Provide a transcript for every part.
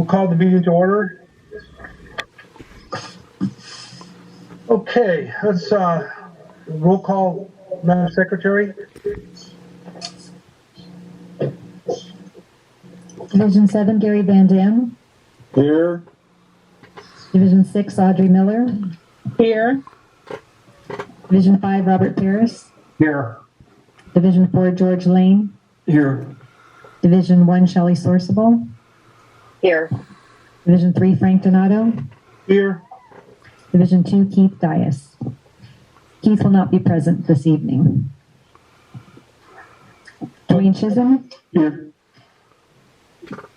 We'll call the meeting to order. Okay, let's roll call, Madam Secretary. Division 7, Gary Van Dam. Here. Division 6, Audrey Miller. Here. Division 5, Robert Paris. Here. Division 4, George Lane. Here. Division 1, Shelley Sourceable. Here. Division 3, Frank Donato. Here. Division 2, Keith Dias. Keith will not be present this evening. Dwayne Chisam. Here.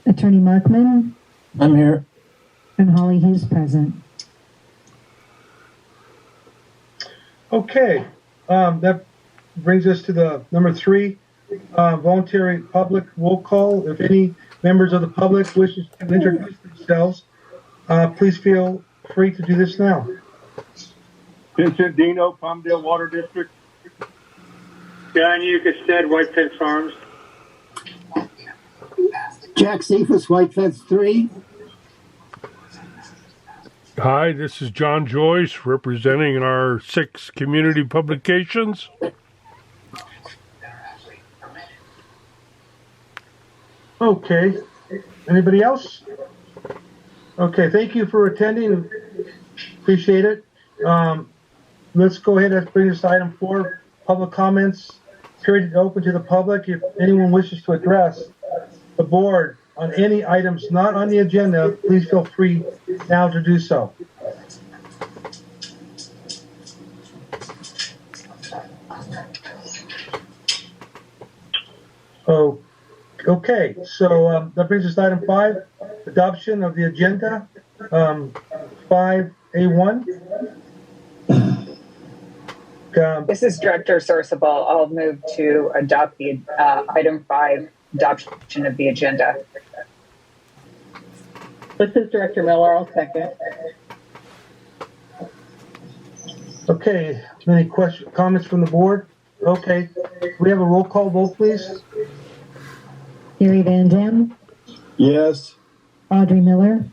Attorney Markman. I'm here. And Holly Hughes present. Okay, that brings us to the number 3, voluntary public roll call. If any members of the public wishes to introduce themselves, please feel free to do this now. Vincent Dino, Palmdale Water District. John Ukestead, White Fence Farms. Jack Cephas, White Fence 3. Hi, this is John Joyce representing our 6 community publications. Okay, anybody else? Okay, thank you for attending. Appreciate it. Let's go ahead and bring us to item 4, public comments. Period open to the public. If anyone wishes to address the board on any items not on the agenda, please feel free now to do so. Oh, okay, so that brings us to item 5, adoption of the agenda, 5A1. This is Director Sourceable. I'll move to adopt the item 5, adoption of the agenda. This is Director Miller. I'll second. Okay, any comments from the board? Okay, we have a roll call vote, please. Gary Van Dam. Yes. Audrey Miller.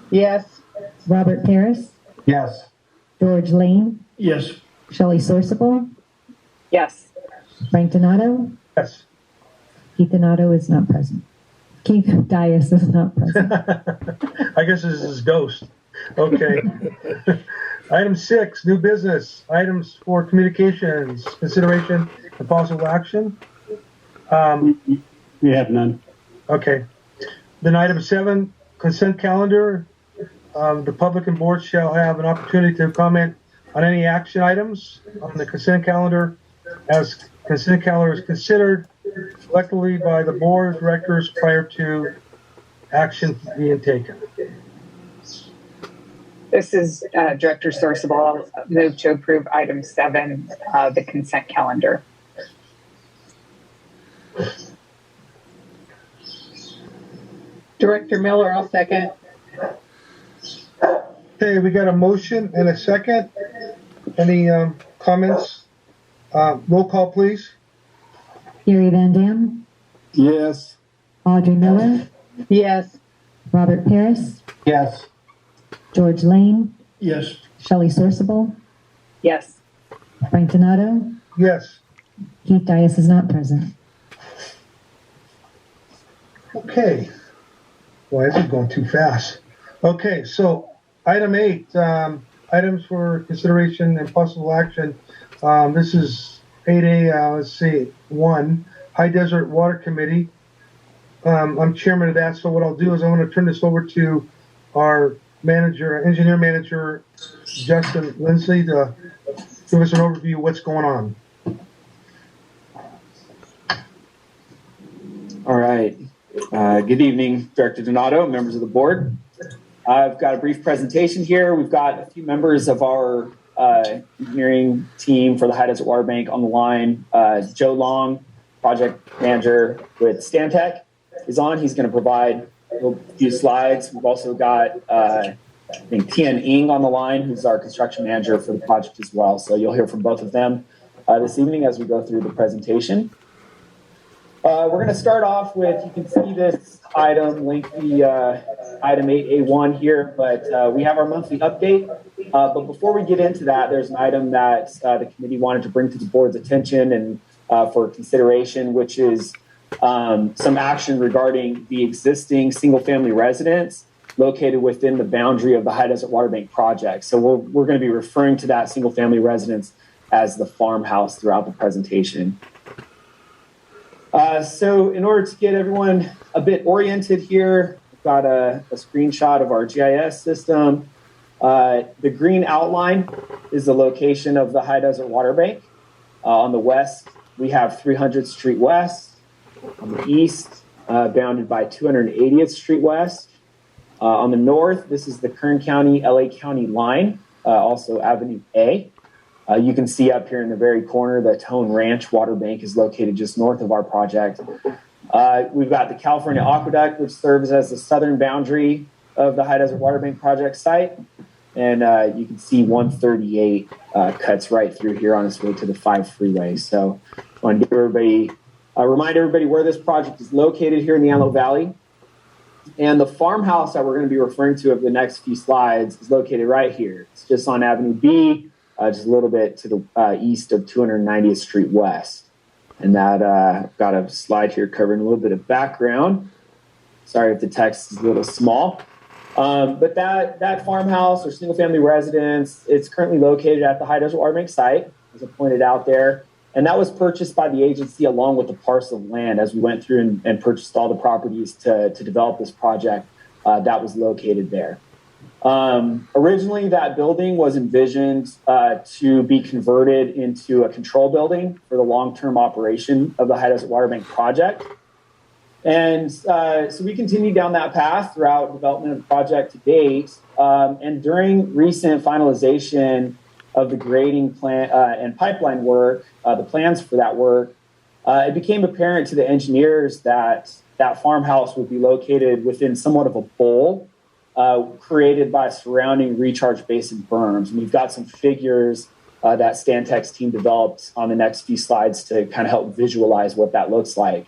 Yes. Robert Paris. Yes. George Lane. Yes. Shelley Sourceable. Yes. Frank Donato. Yes. Keith Donato is not present. Keith Dias is not present. I guess this is ghost. Okay. Item 6, new business. Items for communications, consideration, and possible action. We have none. Okay. Then item 7, consent calendar. The public and board shall have an opportunity to comment on any action items on the consent calendar as consent calendar is considered collectively by the board of directors prior to action being taken. This is Director Sourceable. I'll move to approve item 7, the consent calendar. Director Miller. I'll second. Okay, we got a motion and a second. Any comments? Roll call, please. Gary Van Dam. Yes. Audrey Miller. Yes. Robert Paris. Yes. George Lane. Yes. Shelley Sourceable. Yes. Frank Donato. Yes. Keith Dias is not present. Okay. Why is it going too fast? Okay, so item 8, items for consideration and possible action. This is 8A, let's see, 1, High Desert Water Committee. I'm chairman of that, so what I'll do is I'm going to turn this over to our engineer manager, Justin Lindsay, to give us an overview of what's going on. All right. Good evening, Director Donato, members of the board. I've got a brief presentation here. We've got a few members of our engineering team for the High Desert Water Bank on the line. Joe Long, project manager with Stantec, is on. He's going to provide a few slides. We've also got, I think, Tian Ng on the line, who's our construction manager for the project as well. So you'll hear from both of them this evening as we go through the presentation. We're going to start off with, you can see this item, lengthy item 8A1 here, but we have our monthly update. But before we get into that, there's an item that the committee wanted to bring to the board's attention and for consideration, which is some action regarding the existing single-family residence located within the boundary of the High Desert Water Bank project. So we're going to be referring to that single-family residence as the farmhouse throughout the presentation. So in order to get everyone a bit oriented here, I've got a screenshot of our GIS system. The green outline is the location of the High Desert Water Bank. On the west, we have 300th Street West. On the east, bounded by 280th Street West. On the north, this is the Kern County, LA County line, also Avenue A. You can see up here in the very corner, the Tone Ranch Water Bank is located just north of our project. We've got the California Aqueduct, which serves as the southern boundary of the High Desert Water Bank project site. And you can see 138 cuts right through here on its way to the 5 freeway. So I want to give everybody, remind everybody where this project is located here in the Antelope Valley. And the farmhouse that we're going to be referring to over the next few slides is located right here. It's just on Avenue B, just a little bit to the east of 290th Street West. And that I've got a slide here covering a little bit of background. Sorry if the text is a little small. But that farmhouse or single-family residence, it's currently located at the High Desert Water Bank site, as I pointed out there. And that was purchased by the agency along with the parcel of land as we went through and purchased all the properties to develop this project that was located there. Originally, that building was envisioned to be converted into a control building for the long-term operation of the High Desert Water Bank project. And so we continued down that path throughout development of the project to date. And during recent finalization of the grading plan and pipeline work, the plans for that work, it became apparent to the engineers that that farmhouse would be located within somewhat of a bowl created by surrounding recharge basin berms. And we've got some figures that Stantec's team developed on the next few slides to kind of help visualize what that looks like.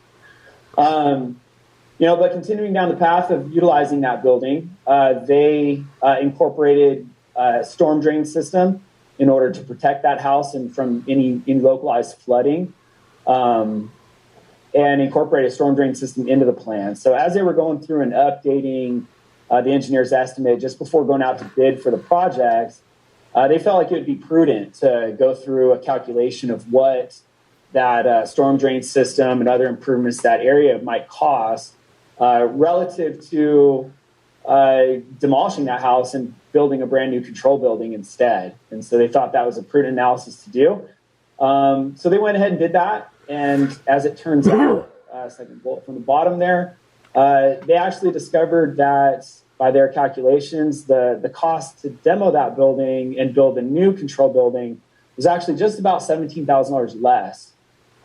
But continuing down the path of utilizing that building, they incorporated a storm drain system in order to protect that house and from any localized flooding, and incorporate a storm drain system into the plan. So as they were going through and updating the engineer's estimate just before going out to bid for the project, they felt like it would be prudent to go through a calculation of what that storm drain system and other improvements that area might cost relative to demolishing that house and building a brand new control building instead. And so they thought that was a prudent analysis to do. So they went ahead and did that. And as it turns out, second bullet from the bottom there, they actually discovered that by their calculations, the cost to demo that building and build a new control building was actually just about $17,000 less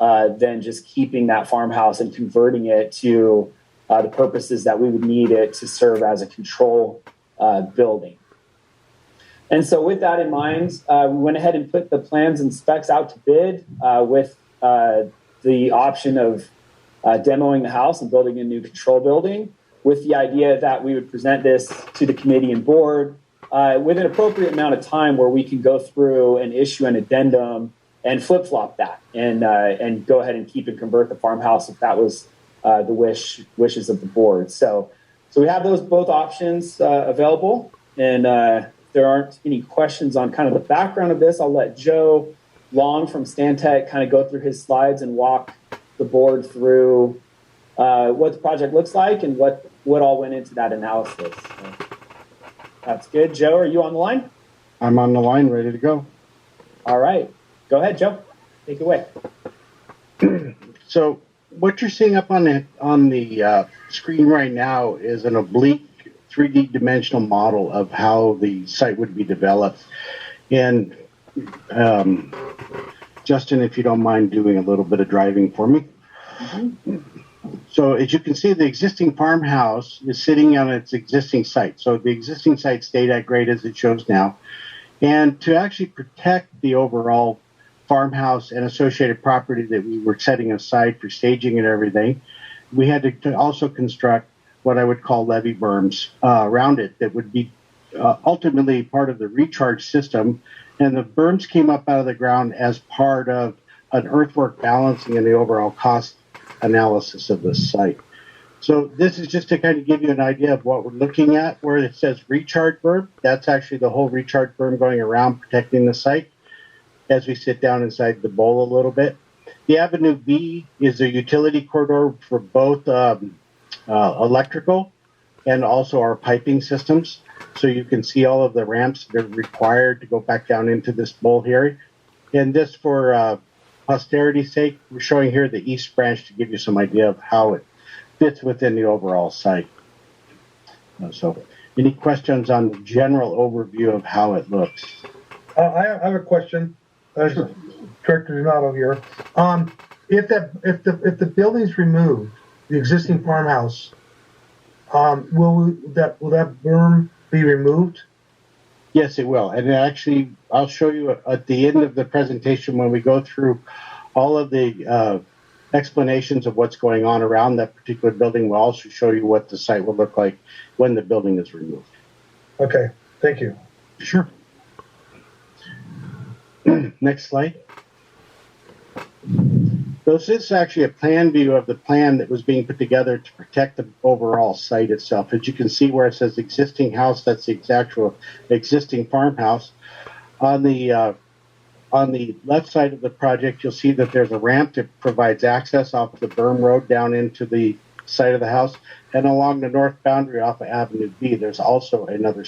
than just keeping that farmhouse and converting it to the purposes that we would need it to serve as a control building. And so with that in mind, we went ahead and put the plans and specs out to bid with the option of demoing the house and building a new control building, with the idea that we would present this to the committee and board with an appropriate amount of time where we can go through and issue an addendum and flip-flop that and go ahead and keep and convert the farmhouse if that was the wishes of the board. So we have those both options available. And if there aren't any questions on kind of the background of this, I'll let Joe Long from Stantec kind of go through his slides and walk the board through what the project looks like and what all went into that analysis. So that's good. Joe, are you on the line? I'm on the line, ready to go. All right. Go ahead, Joe. Take it away. So what you're seeing up on the screen right now is an oblique 3D dimensional model of how the site would be developed. And Justin, if you don't mind doing a little bit of driving for me. Mm-hmm. So as you can see, the existing farmhouse is sitting on its existing site. So the existing site stayed at grade as it shows now. And to actually protect the overall farmhouse and associated property that we were setting aside for staging and everything, we had to also construct what I would call levee berms around it that would be ultimately part of the recharge system. And the berms came up out of the ground as part of an earthwork balancing and the overall cost analysis of the site. So this is just to kind of give you an idea of what we're looking at. Where it says recharge berm, that's actually the whole recharge berm going around protecting the site as we sit down inside the bowl a little bit. The Avenue B is a utility corridor for both electrical and also our piping systems. So you can see all of the ramps that are required to go back down into this bowl here. And just for posterity's sake, we're showing here the East Branch to give you some idea of how it fits within the overall site. So any questions on the general overview of how it looks? I have a question. Sure. Director Donato here. If the building's removed, the existing farmhouse, will that berm be removed? Yes, it will. And actually, I'll show you at the end of the presentation when we go through all of the explanations of what's going on around that particular building. We'll also show you what the site will look like when the building is removed. Okay, thank you. Sure. Next slide. So this is actually a plan view of the plan that was being put together to protect the overall site itself. As you can see where it says existing house, that's the actual existing farmhouse. On the left side of the project, you'll see that there's a ramp that provides access off the Berm Road down into the site of the house. And along the north boundary off of Avenue B, there's also another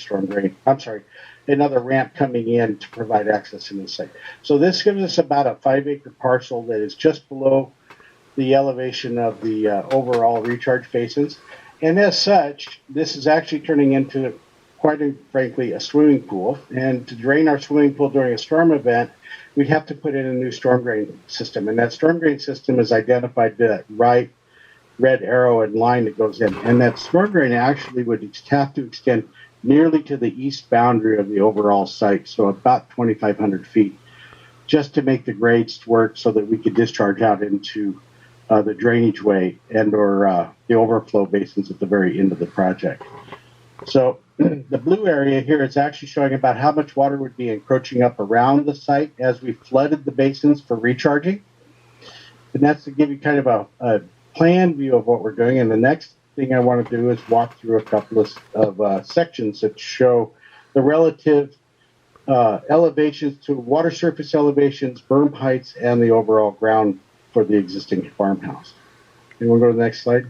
another ramp coming in to provide access in the site. So this gives us about a 5-acre parcel that is just below the elevation of the overall recharge basins. And as such, this is actually turning into, quite frankly, a swimming pool. And to drain our swimming pool during a storm event, we'd have to put in a new storm drain system. And that storm drain system is identified to that right red arrow and line that goes in. And that storm drain actually would have to extend nearly to the east boundary of the overall site, so about 2,500 feet, just to make the grades work so that we could discharge out into the drainage way and or the overflow basins at the very end of the project. So the blue area here is actually showing about how much water would be encroaching up around the site as we flooded the basins for recharging. And that's to give you kind of a plan view of what we're doing. And the next thing I want to do is walk through a couple of sections that show the relative elevations to water surface elevations, berm heights, and the overall ground for the existing farmhouse. And we'll go to the next slide.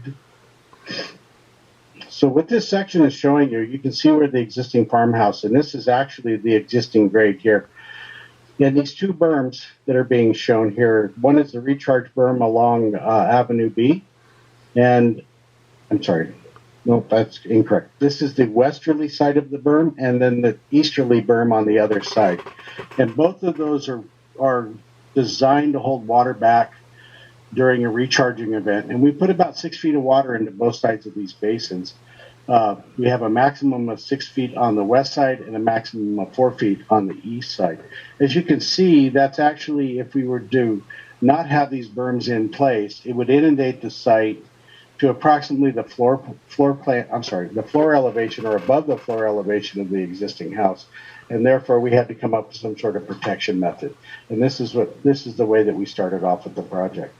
So what this section is showing you can see where the existing farmhouse, and this is actually the existing grade here. And these two berms that are being shown here, one is the recharge berm along Avenue B, and I'm sorry, no, that's incorrect. This is the westerly side of the berm, and then the easterly berm on the other side. And both of those are designed to hold water back during a recharging event. And we put about 6 feet of water into both sides of these basins. We have a maximum of 6 feet on the west side and a maximum of 4 feet on the east side. As you can see, that's actually, if we were to not have these berms in place, it would inundate the site to approximately the floor elevation or above the floor elevation of the existing house. And therefore we had to come up with some sort of protection method. And this is the way that we started off with the project.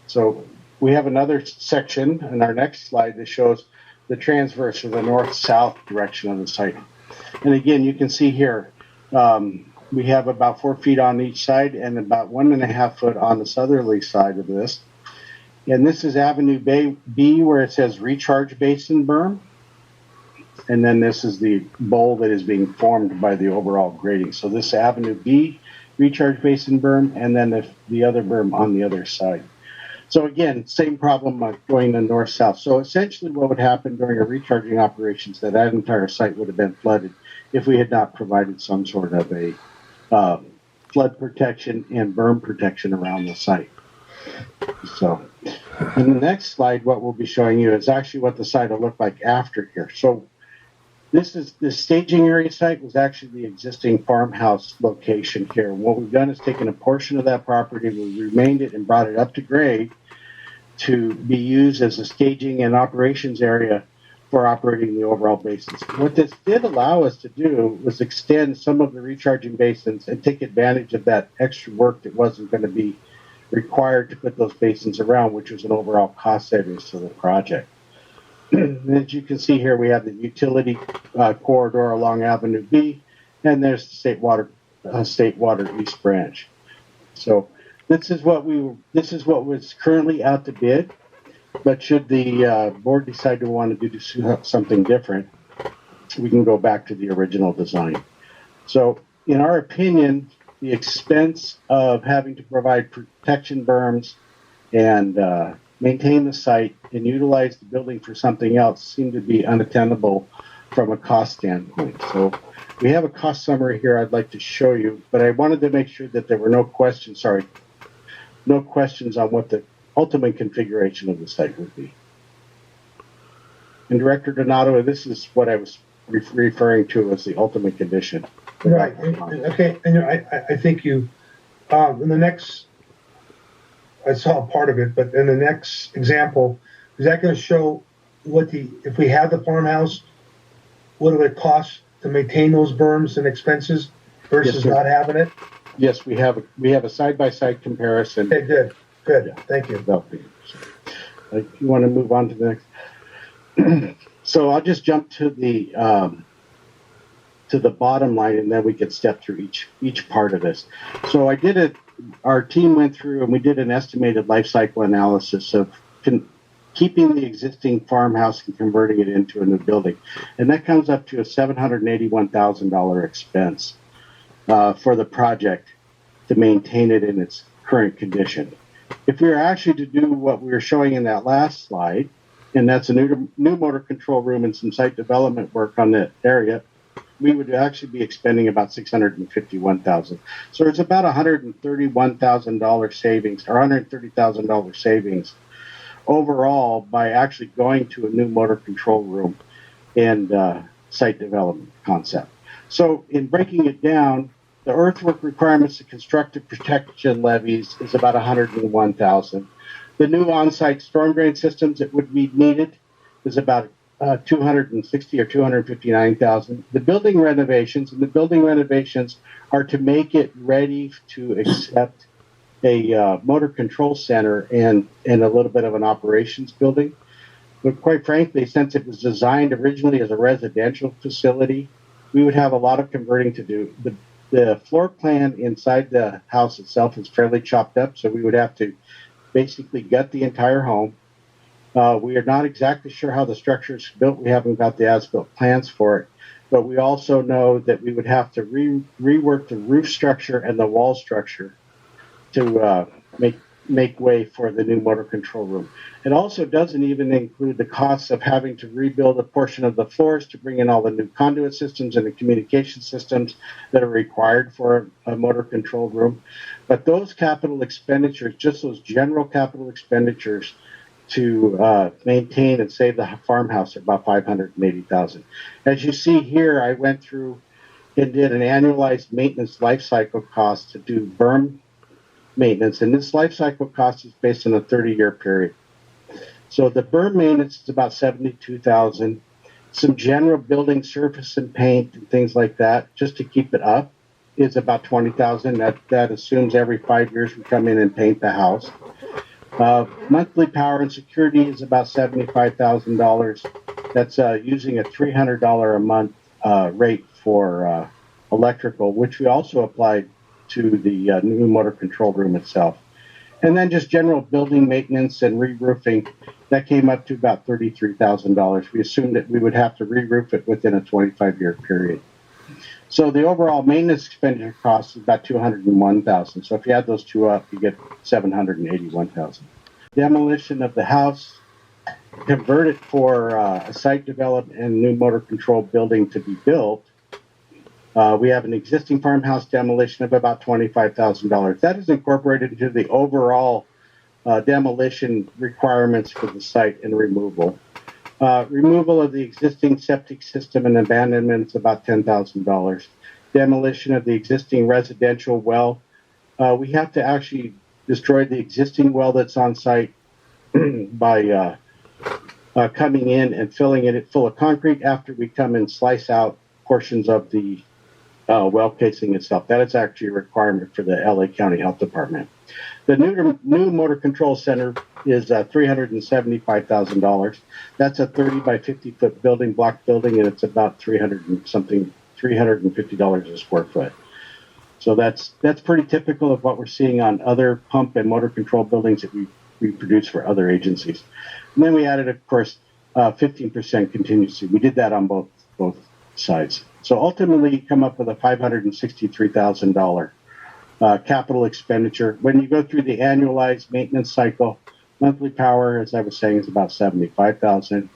So we have another section in our next slide that shows the transverse or the north-south direction of the site. And again, you can see here, we have about 4 feet on each side and about 1.5 foot on the southerly side of this. And this is Avenue B where it says recharge basin berm. And then this is the bowl that is being formed by the overall grading. So this Avenue B recharge basin berm, and then the other berm on the other side. So again, same problem going to north-south. So essentially what would happen during a recharging operations, that entire site would have been flooded if we had not provided some sort of a flood protection and berm protection around the site. So in the next slide, what we'll be showing you is actually what the site will look like after here. So the staging area site was actually the existing farmhouse location here. What we've done is taken a portion of that property, we remained it and brought it up to grade to be used as a staging and operations area for operating the overall basins. What this did allow us to do was extend some of the recharging basins and take advantage of that extra work that wasn't going to be required to put those basins around, which was an overall cost savings to the project. As you can see here, we have the utility corridor along Avenue B, and there's the State Water East Branch. So this is what was currently out to bid. But should the board decide to want to do something different, we can go back to the original design. So, in our opinion, the expense of having to provide protection berms and maintain the site and utilize the building for something else seemed to be unattainable from a cost standpoint. So, we have a cost summary here I'd like to show you, but I wanted to make sure that there were no questions on what the ultimate configuration of the site would be. And Director Donato, this is what I was referring to as the ultimate condition. Right. Okay. And I think you, in the next, I saw part of it, but in the next example, is that going to show if we have the farmhouse, what it would cost to maintain those berms and expenses versus not having it? Yes, we have a side-by-side comparison. Okay, good. Good. Yeah. Thank you. If you want to move on to the next. So I'll just jump to the bottom line, and then we can step through each part of this. So our team went through and we did an estimated life cycle analysis of keeping the existing farmhouse and converting it into a new building. And that comes up to a $781,000 expense for the project to maintain it in its current condition. If we were actually to do what we were showing in that last slide, and that's a new motor control room and some site development work on that area, we would actually be expending about $651,000. So it's about $131,000 savings, or $130,000 savings overall by actually going to a new motor control room and site development concept. So in breaking it down, the earthwork requirements to construct the protection levees is about $101,000. The new on-site storm drain systems that would be needed is about $260,000 or $259,000. The building renovations are to make it ready to accept a motor control center and a little bit of an operations building. But quite frankly, since it was designed originally as a residential facility, we would have a lot of converting to do. The floor plan inside the house itself is fairly chopped up, so we would have to basically gut the entire home. We are not exactly sure how the structure is built. We haven't got the as-built plans for it, but we also know that we would have to rework the roof structure and the wall structure to make way for the new motor control room. It also doesn't even include the costs of having to rebuild a portion of the floors to bring in all the new conduit systems and the communication systems that are required for a motor control room. But those capital expenditures, just those general capital expenditures to maintain and save the farmhouse, are about $580,000. As you see here, I went through and did an annualized maintenance life cycle cost to do berm maintenance, and this life cycle cost is based on a 30-year period. So the berm maintenance is about $72,000. Some general building surface and paint and things like that, just to keep it up, is about $20,000. That assumes every 5 years we come in and paint the house. Monthly power and security is about $75,000. That's using a $300 a month rate for electrical, which we also applied to the new motor control room itself. And then just general building maintenance and re-roofing, that came up to about $33,000. We assumed that we would have to re-roof it within a 25-year period. So the overall maintenance expenditure cost is about $201,000. So if you add those two up, you get $781,000. Demolition of the house, convert it for a site development and new motor control building to be built. We have an existing farmhouse demolition of about $25,000. That is incorporated into the overall demolition requirements for the site and removal. Removal of the existing septic system and abandonment is about $10,000. Demolition of the existing residential well. We have to actually destroy the existing well that's on site by coming in and filling it full of concrete after we come and slice out portions of the well casing itself. That is actually a requirement for the LA County Health Department. The new motor control center is $375,000. That's a 30 by 50 foot block building, and it's about $350 a square foot. So that's pretty typical of what we're seeing on other pump and motor control buildings that we produce for other agencies. And then we added, of course, 15% contingency. We did that on both sides. So ultimately, you come up with a $563,000 capital expenditure. When you go through the annualized maintenance cycle, monthly power, as I was saying, is about $75,000.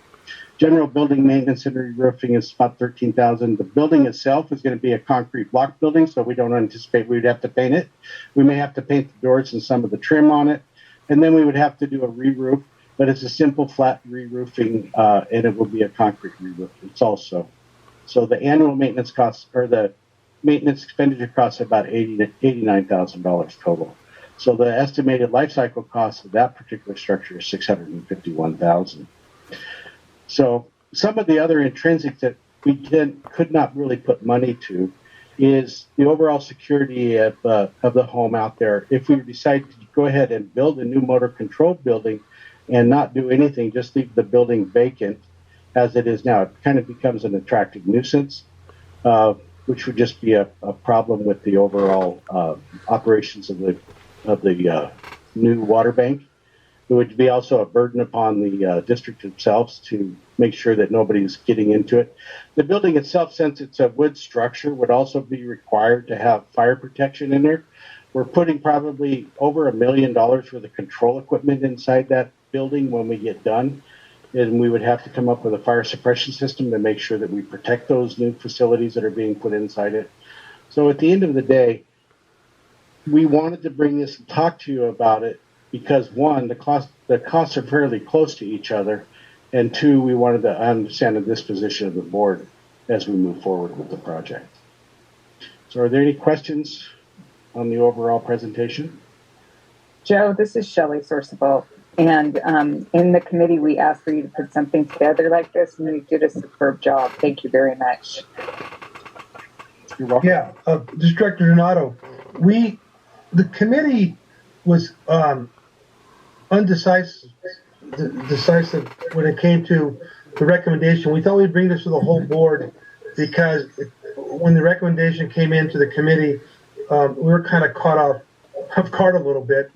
General building maintenance and re-roofing is about $13,000. The building itself is going to be a concrete block building, so we don't anticipate we'd have to paint it. We may have to paint the doors and some of the trim on it, and then we would have to do a re-roof, but it's a simple flat re-roofing, and it will be a concrete re-roof. It's also so the annual maintenance costs, or the maintenance expenditure costs, about $89,000 total. So the estimated life cycle cost of that particular structure is $651,000. So some of the other intrinsics that we could not really put money to is the overall security of the home out there. If we decide to go ahead and build a new motor control building and not do anything, just leave the building vacant as it is now, it kind of becomes an attractive nuisance, which would just be a problem with the overall operations of the new water bank. It would be also a burden upon the district themselves to make sure that nobody's getting into it. The building itself, since it's a wood structure, would also be required to have fire protection in there. We're putting probably over $1 million worth of control equipment inside that building when we get done. And we would have to come up with a fire suppression system to make sure that we protect those new facilities that are being put inside it. So at the end of the day, we wanted to bring this and talk to you about it because, one, the costs are fairly close to each other, and two, we wanted to understand the disposition of the board as we move forward with the project. So are there any questions on the overall presentation? Joe, this is Shelley Sourceable. And in the committee, we asked for you to put something together like this, and you did a superb job. Thank you very much. You're welcome. Yeah, this is Director Donato. The committee was decisive when it came to the recommendation. We thought we'd bring this to the whole board because when the recommendation came into the committee, we were kind of caught off guard a little bit,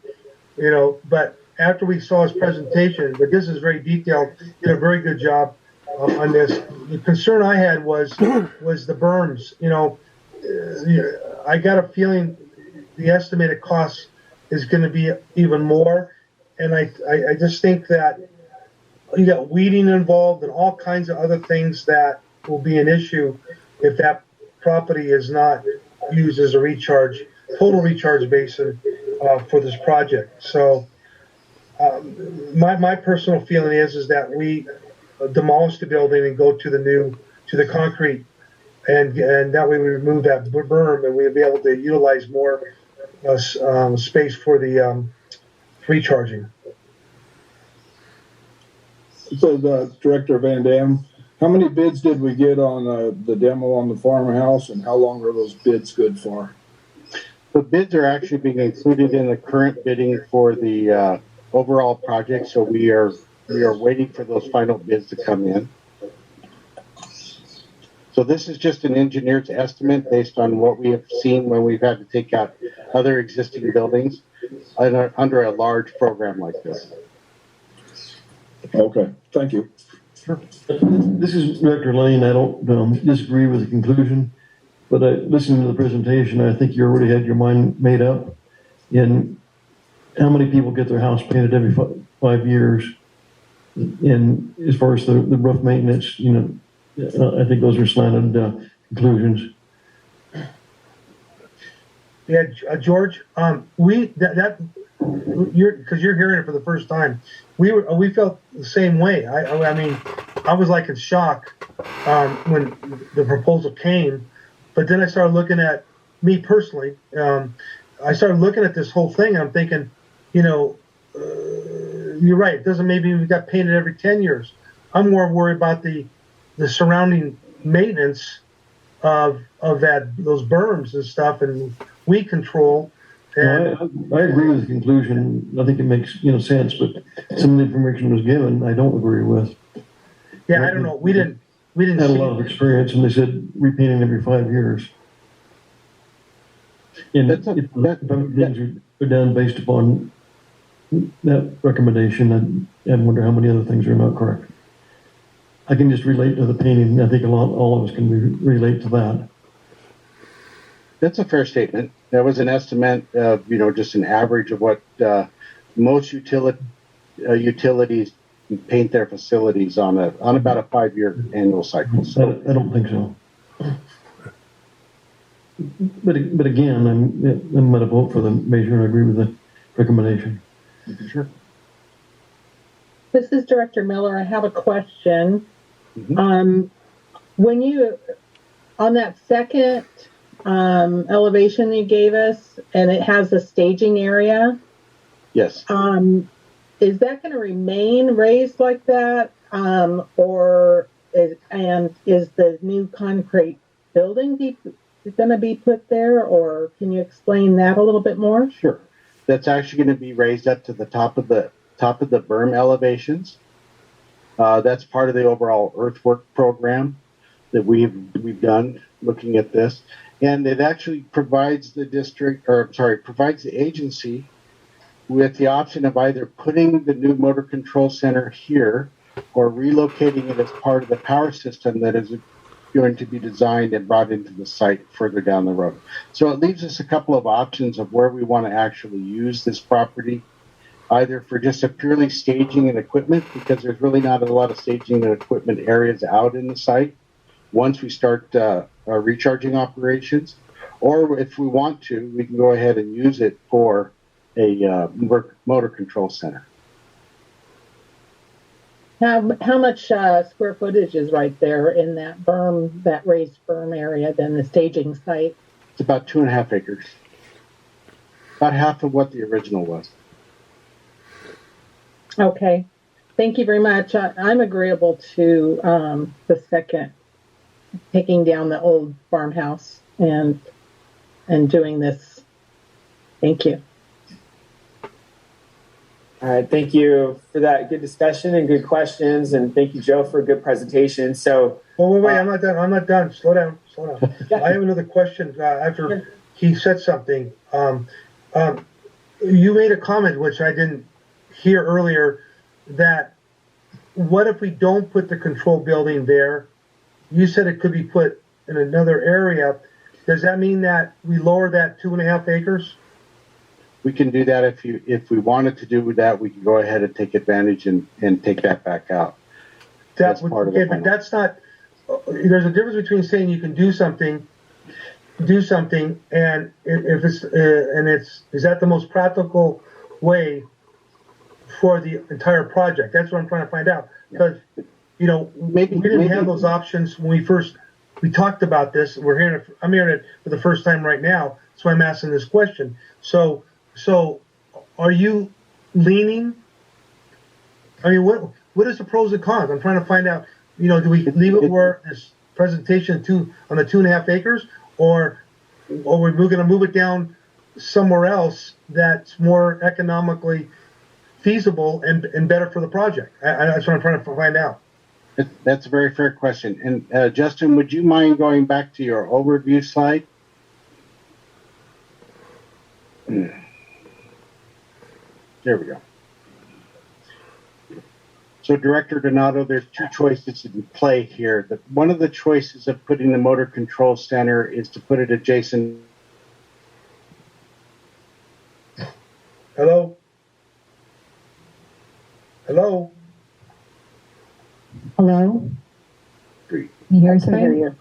but after we saw his presentation, but this is very detailed, did a very good job on this. The concern I had was the berms. I got a feeling the estimated cost is going to be even more, and I just think that you got weeding involved and all kinds of other things that will be an issue if that property is not used as a total recharge basin for this project. So my personal feeling is that we demolish the building and go to the concrete, and that way we remove that berm and we'll be able to utilize more space for the recharging. So, Director Van Dam, how many bids did we get on the demo on the farmhouse, and how long are those bids good for? The bids are actually being included in the current bidding for the overall project, so we are waiting for those final bids to come in. So this is just an engineer's estimate based on what we have seen when we've had to take out other existing buildings under a large program like this. Okay, thank you. Sure. This is Director Lane. I don't disagree with the conclusion, but listening to the presentation, I think you already had your mind made up in how many people get their house painted every 5 years. And as far as the roof maintenance, I think those are slanted conclusions. Yeah, George, because you're hearing it for the first time, we felt the same way. I mean, I was like in shock when the proposal came, but then I started looking at me personally. I started looking at this whole thing. And I'm thinking, you're right. It doesn't maybe we got painted every 10 years. I'm more worried about the surrounding maintenance of those berms and stuff and weed control. And I agree with the conclusion. I think it makes sense, but some of the information was given I don't agree with. yeah, I don't know. We didn't Had a see lot of experience, and they said repainting every 5 years. And if things are done based upon that recommendation, I wonder how many other things are not correct. I can just relate to the painting. I think all of us can relate to that. That's a fair statement. That was an estimate of, just an average of what most utilities paint their facilities on about a 5-year annual cycle. So I don't think so. But again, I'm going to vote for the measure and I agree with the recommendation. Sure. This is Director Miller. I have a question. Mm-hmm. When you, on that second elevation you gave us, and it has a staging area, Yes. is that going to remain raised like that, and is the new concrete building going to be put there, or can you explain that a little bit more? Sure. That's actually going to be raised up to the top of the berm elevations. That's part of the overall earthwork program that we've done looking at this, and it actually provides provides the agency with the option of either putting the new motor control center here or relocating it as part of the power system that is going to be designed and brought into the site further down the road. So it leaves us a couple of options of where we want to actually use this property, either for just a purely staging and equipment, because there's really not a lot of staging and equipment areas out in the site once we start our recharging operations, or if we want to, we can go ahead and use it for a motor control center. How much square footage is right there in that berm, that raised berm area, than the staging site? It's about 2.5 acres. About half of what the original was. Okay. Thank you very much. I'm agreeable to the second, taking down the old farmhouse and doing this. Thank you. All right, thank you for that good discussion and good questions, and thank you, Joe, for a good presentation. So, wait, I'm not done. Slow down. I have another question after he said something. You made a comment which I didn't hear earlier, that what if we don't put the control building there? You said it could be put in another area. Does that mean that we lower that 2.5 acres? We can do that if we wanted to do that. We can go ahead and take advantage and take that back out. That's part of it. But that's not. There's a difference between saying you can do something, and if it's is that the most practical way for the entire project? That's what I'm trying to find out, because maybe we didn't have those options when we talked about this. I'm hearing it for the first time right now, so I'm asking this question. So are you leaning? I mean, what is the pros and cons? I'm trying to find out. Do we leave it where this presentation on the 2.5 acres, or we're going to move it down somewhere else that's more economically feasible and better for the project? That's what I'm trying to find out. That's a very fair question. And Justin, would you mind going back to your overview slide? There we go. So, Director Donato, there's two choices in play here. One of the choices of putting the motor control center is to put it adjacent. Hello? Hello? Can you hear us? I hear you.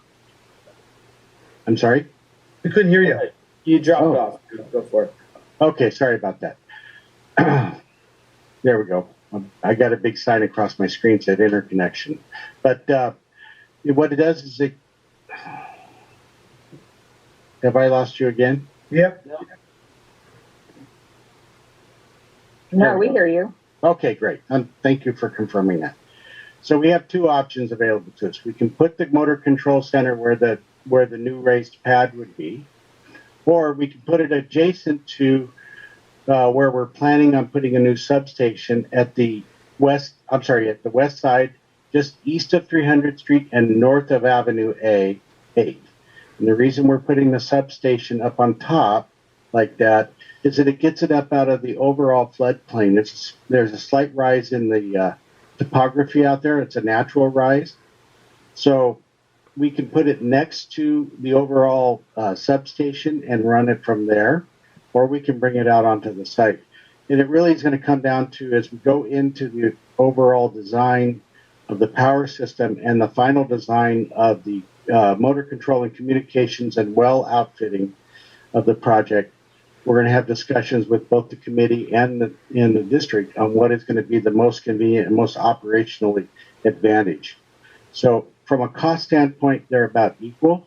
I'm sorry? We couldn't hear you. You dropped off. Go for it. Okay, sorry about that. There we go. I got a big sign across my screen that said interconnection. But what it does is have I lost you again? Yep. No, we hear you. Okay, great. Thank you for confirming that. So we have two options available to us. We can put the motor control center where the new raised pad would be, or we can put it adjacent to where we're planning on putting a new substation at the west side, just east of 300th Street and north of Avenue A 8. And the reason we're putting the substation up on top like that is that it gets it up out of the overall floodplain. There's a slight rise in the topography out there. It's a natural rise. So we can put it next to the overall substation and run it from there, or we can bring it out onto the site. And it really is going to come down to, as we go into the overall design of the power system and the final design of the motor control and communications and well outfitting of the project, we're going to have discussions with both the committee and the district on what is going to be the most convenient and most operationally advantage. So from a cost standpoint, they're about equal.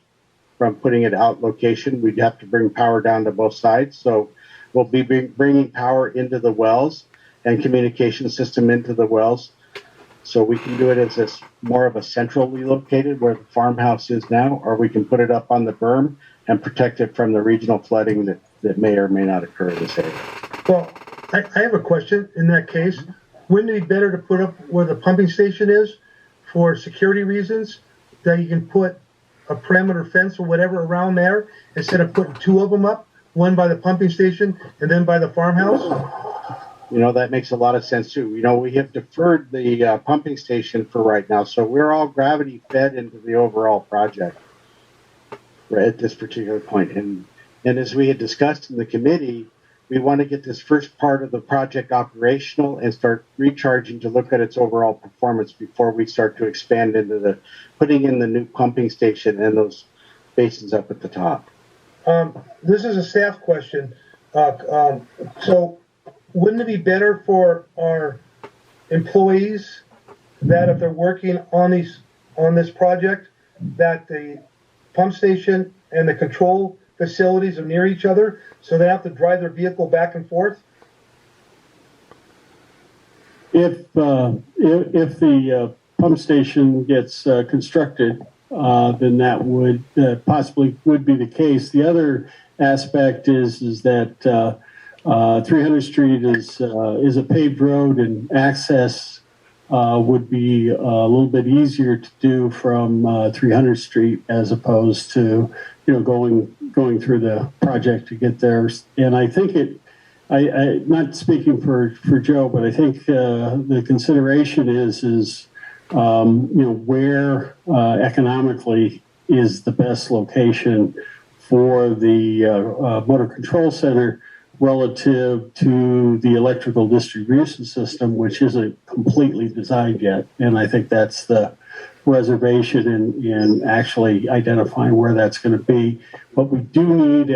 From putting it out location, we'd have to bring power down to both sides. So we'll be bringing power into the wells and communication system into the wells. So we can do it as this more of a centrally located where the farmhouse is now, or we can put it up on the berm and protect it from the regional flooding that may or may not occur in this area. Well, I have a question in that case. Wouldn't it be better to put up where the pumping station is for security reasons, that you can put a perimeter fence or whatever around there instead of putting two of them up, one by the pumping station and then by the farmhouse? That makes a lot of sense too. We have deferred the pumping station for right now, so we're all gravity fed into the overall project right at this particular point. And as we had discussed in the committee, we want to get this first part of the project operational and start recharging to look at its overall performance before we start to expand into putting in the new pumping station and those basins up at the top. This is a staff question. So wouldn't it be better for our employees that if they're working on this project, that the pump station and the control facilities are near each other so they have to drive their vehicle back and forth? If the pump station gets constructed, then that would possibly would be the case. The other aspect is that 300th Street is a paved road, and access would be a little bit easier to do from 300th Street as opposed to going through the project to get there. And I think I not speaking for Joe, but I think the consideration is where economically is the best location for the motor control center relative to the electrical distribution system, which isn't completely designed yet. And I think that's the reservation in actually identifying where that's going to be. But we do need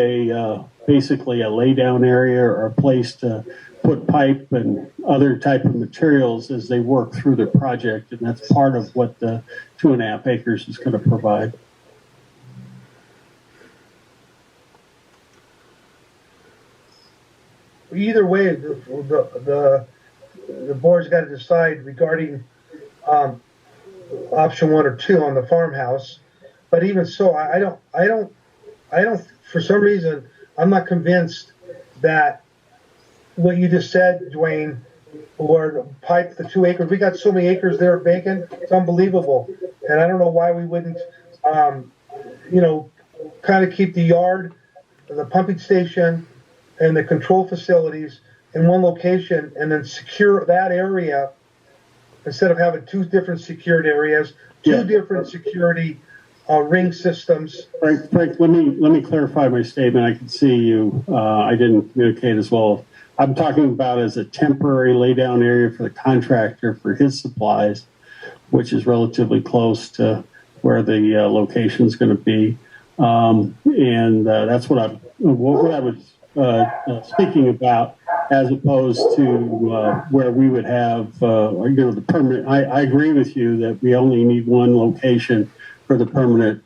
basically a laydown area or a place to put pipe and other type of materials as they work through the project. And that's part of what the 2.5 acres is going to provide. Either way, the board's got to decide regarding option 1 or 2 on the farmhouse. But even so, I don't. For some reason, I'm not convinced that what you just said, Dwayne, or the pipe the 2 acres. We got so many acres there vacant. It's unbelievable, and I don't know why we wouldn't, kind of keep the yard, the pumping station, and the control facilities in one location, and then secure that area instead of having 2 different secured areas, two different security ring systems. Frank, let me clarify my statement. I can see you. I didn't communicate as well. I'm talking about as a temporary laydown area for the contractor for his supplies, which is relatively close to where the location is going to be, and that's what I was speaking about, as opposed to where we would have the permanent. I agree with you that we only need one location for the permanent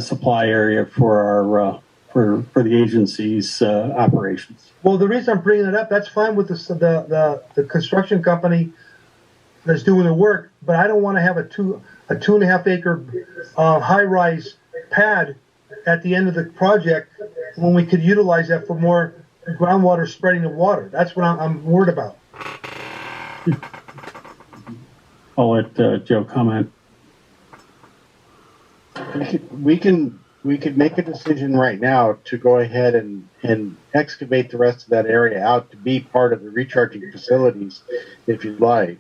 supply area for our for the agency's operations. Well, the reason I'm bringing it up, that's fine with the construction company that's doing the work, but I don't want to have a 2.5 acre high-rise pad at the end of the project when we could utilize that for more groundwater spreading of water. That's what I'm worried about. I'll let Joe comment. We could make a decision right now to go ahead and excavate the rest of that area out to be part of the recharging facilities, if you'd like.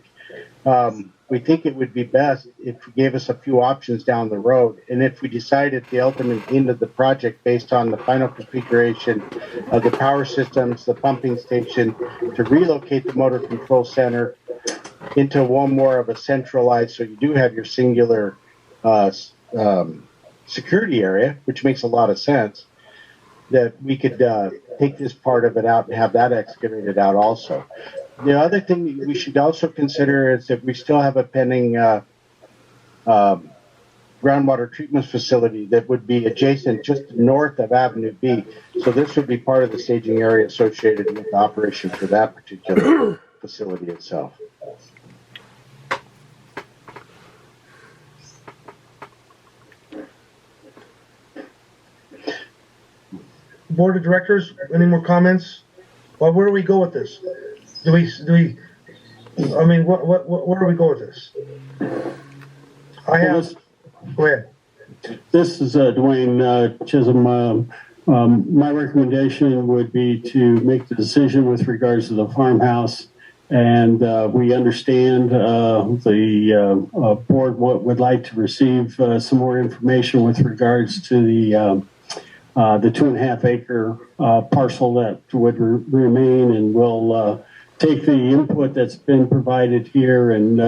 We think it would be best if you gave us a few options down the road, and if we decide at the ultimate end of the project, based on the final configuration of the power systems, the pumping station, to relocate the motor control center into one more of a centralized, so you do have your singular security area, which makes a lot of sense, that we could take this part of it out and have that excavated out also. The other thing that we should also consider is that we still have a pending groundwater treatment facility that would be adjacent just north of Avenue B. So this would be part of the staging area associated with the operation for that particular facility itself. Board of Directors, any more comments? Well, where do we go with this? Do we? I mean, where do we go with this? Go ahead. This is Dwayne Chisam. My recommendation would be to make the decision with regards to the farmhouse, and we understand the board would like to receive some more information with regards to the 2.5 acre parcel that would remain, and we'll take the input that's been provided here and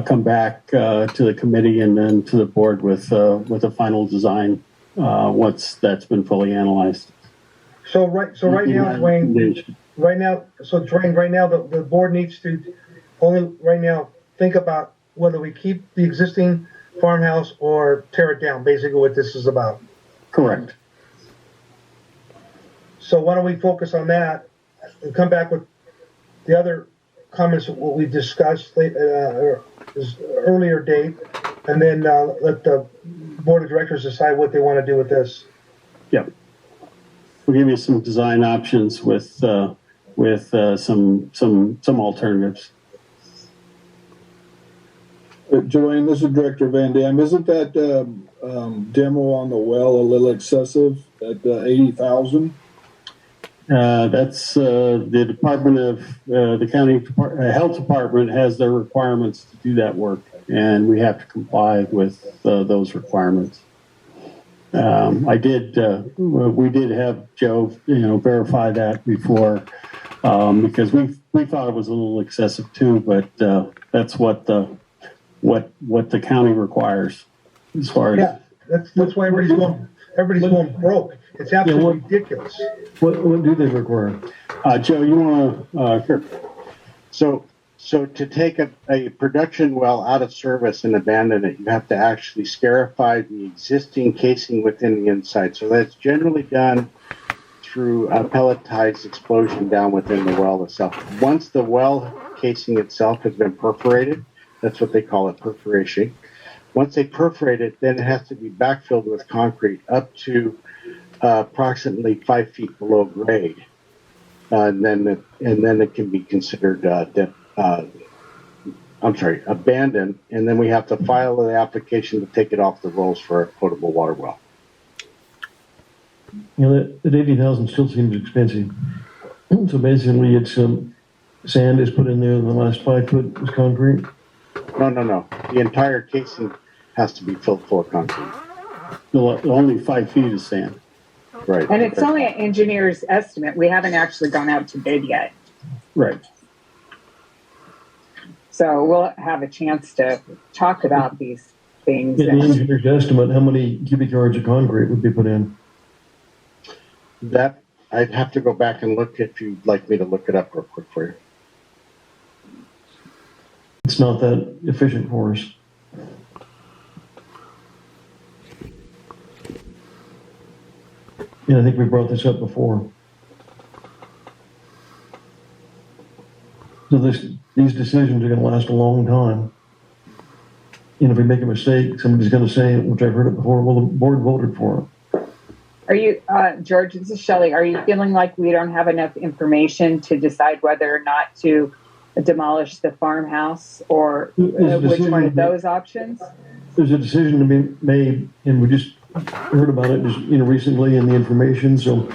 come back to the committee and then to the board with a final design once that's been fully analyzed. So right now, Dwayne, the board needs to only right now think about whether we keep the existing farmhouse or tear it down. Basically, what this is about. Correct. So why don't we focus on that and come back with the other comments of what we discussed earlier date, and then let the board of directors decide what they want to do with this. Yeah, we'll give you some design options with some alternatives. Joanne, this is Director Van Dam. Isn't that demo on the well a little excessive at $80,000? That's the Department of the County Health Department has their requirements to do that work, and we have to comply with those requirements. We did have Joe, verify that before because we thought it was a little excessive too, but that's what the county requires as far as. That's why everybody's going broke. It's absolutely ridiculous. What do they require? Joe, you want to? Sure. So to take a production well out of service and abandon it, you have to actually scarify the existing casing within the inside. So that's generally done through a pelletized explosion down within the well itself. Once the well casing itself has been perforated, that's what they call it, perforation. Once they perforate it, then it has to be backfilled with concrete up to approximately 5 feet below grade, and then it can be considered abandoned, and then we have to file the application to take it off the rolls for a potable water well. That $80,000 still seems expensive. So basically, it's sand is put in there, and the last 5 foot is concrete. No. The entire casing has to be filled full of concrete. Only 5 feet is sand. Right. And it's only an engineer's estimate. We haven't actually gone out to bid yet. Right. So we'll have a chance to talk about these things. In the engineer's estimate, how many cubic yards of concrete would be put in? That I'd have to go back and look if you'd like me to look it up real quick for you. It's not that efficient for us. Yeah, I think we brought this up before. So this these decisions are gonna last a long time. And if we make a mistake, somebody's gonna say, which I've heard it before, well, the board voted for it. Are you, George, this is Shelley. Are you feeling like we don't have enough information to decide whether or not to demolish the farmhouse or which one of those options? There's a decision to be made, and we just heard about it just, recently in the information. So,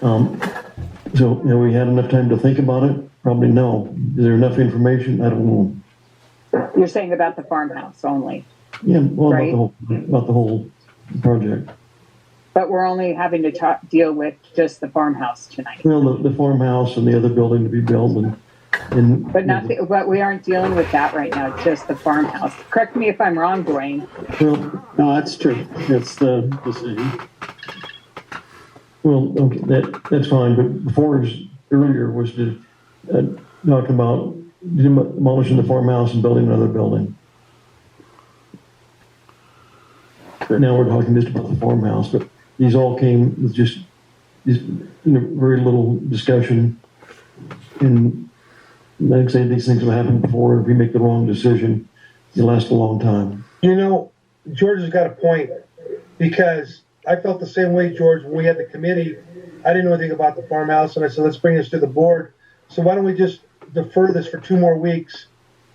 we had enough time to think about it? Probably no. Is there enough information? I don't know. You're saying about the farmhouse only? Yeah, well, right? about the whole project. But we're only having to deal with just the farmhouse tonight. Well, the farmhouse and the other building to be built, but we aren't dealing with that right now. Just the farmhouse. Correct me if I'm wrong, Dwayne. Well, No, that's true. That's the decision. well, okay, that's fine. But earlier was to talk about demolishing the farmhouse and building another building. Now we're talking just about the farmhouse, but these all came with just very little discussion. And like I say, these things have happened before. If we make the wrong decision, it lasts a long time. George has got a point, because I felt the same way, George, when we had the committee. I didn't know anything about the farmhouse, and I said, let's bring this to the board. So why don't we just defer this for 2 more weeks,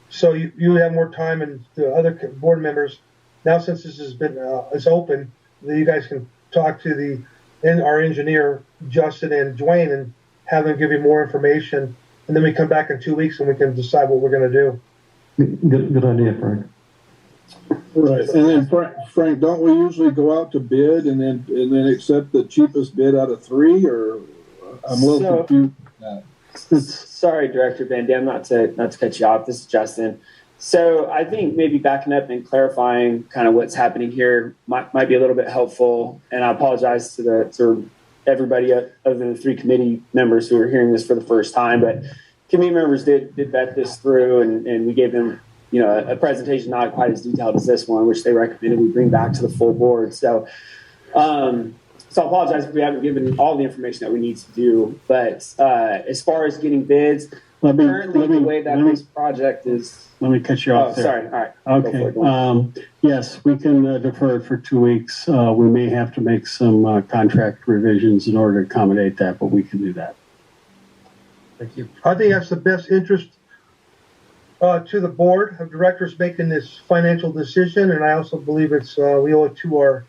so you have more time, and the other board members, now since this has been it's open, that you guys can talk to our engineer, Justin and Dwayne, and have them give you more information. And then we come back in 2 weeks and we can decide what we're going to do. Good idea, Frank. Right, and then Frank, don't we usually go out to bid and then accept the cheapest bid out of 3? Or I'm a little confused. Sorry, Director Van Dam, not to cut you off. This is Justin. So I think maybe backing up and clarifying kind of what's happening here might be a little bit helpful. And I apologize to everybody other than the 3 committee members who are hearing this for the first time. But committee members did vet this through, and we gave them a presentation not quite as detailed as this one, which they recommended we bring back to the full board. So I apologize if we haven't given all the information that we need to do. But as far as getting bids, currently the way that this project is... Let me cut you off there. Sorry. All right. Okay. Yes, we can defer it for 2 weeks. We may have to make some contract revisions in order to accommodate that, but we can do that. Thank you. I think that's the best interest to the board of directors making this financial decision, and I also believe it's we owe it to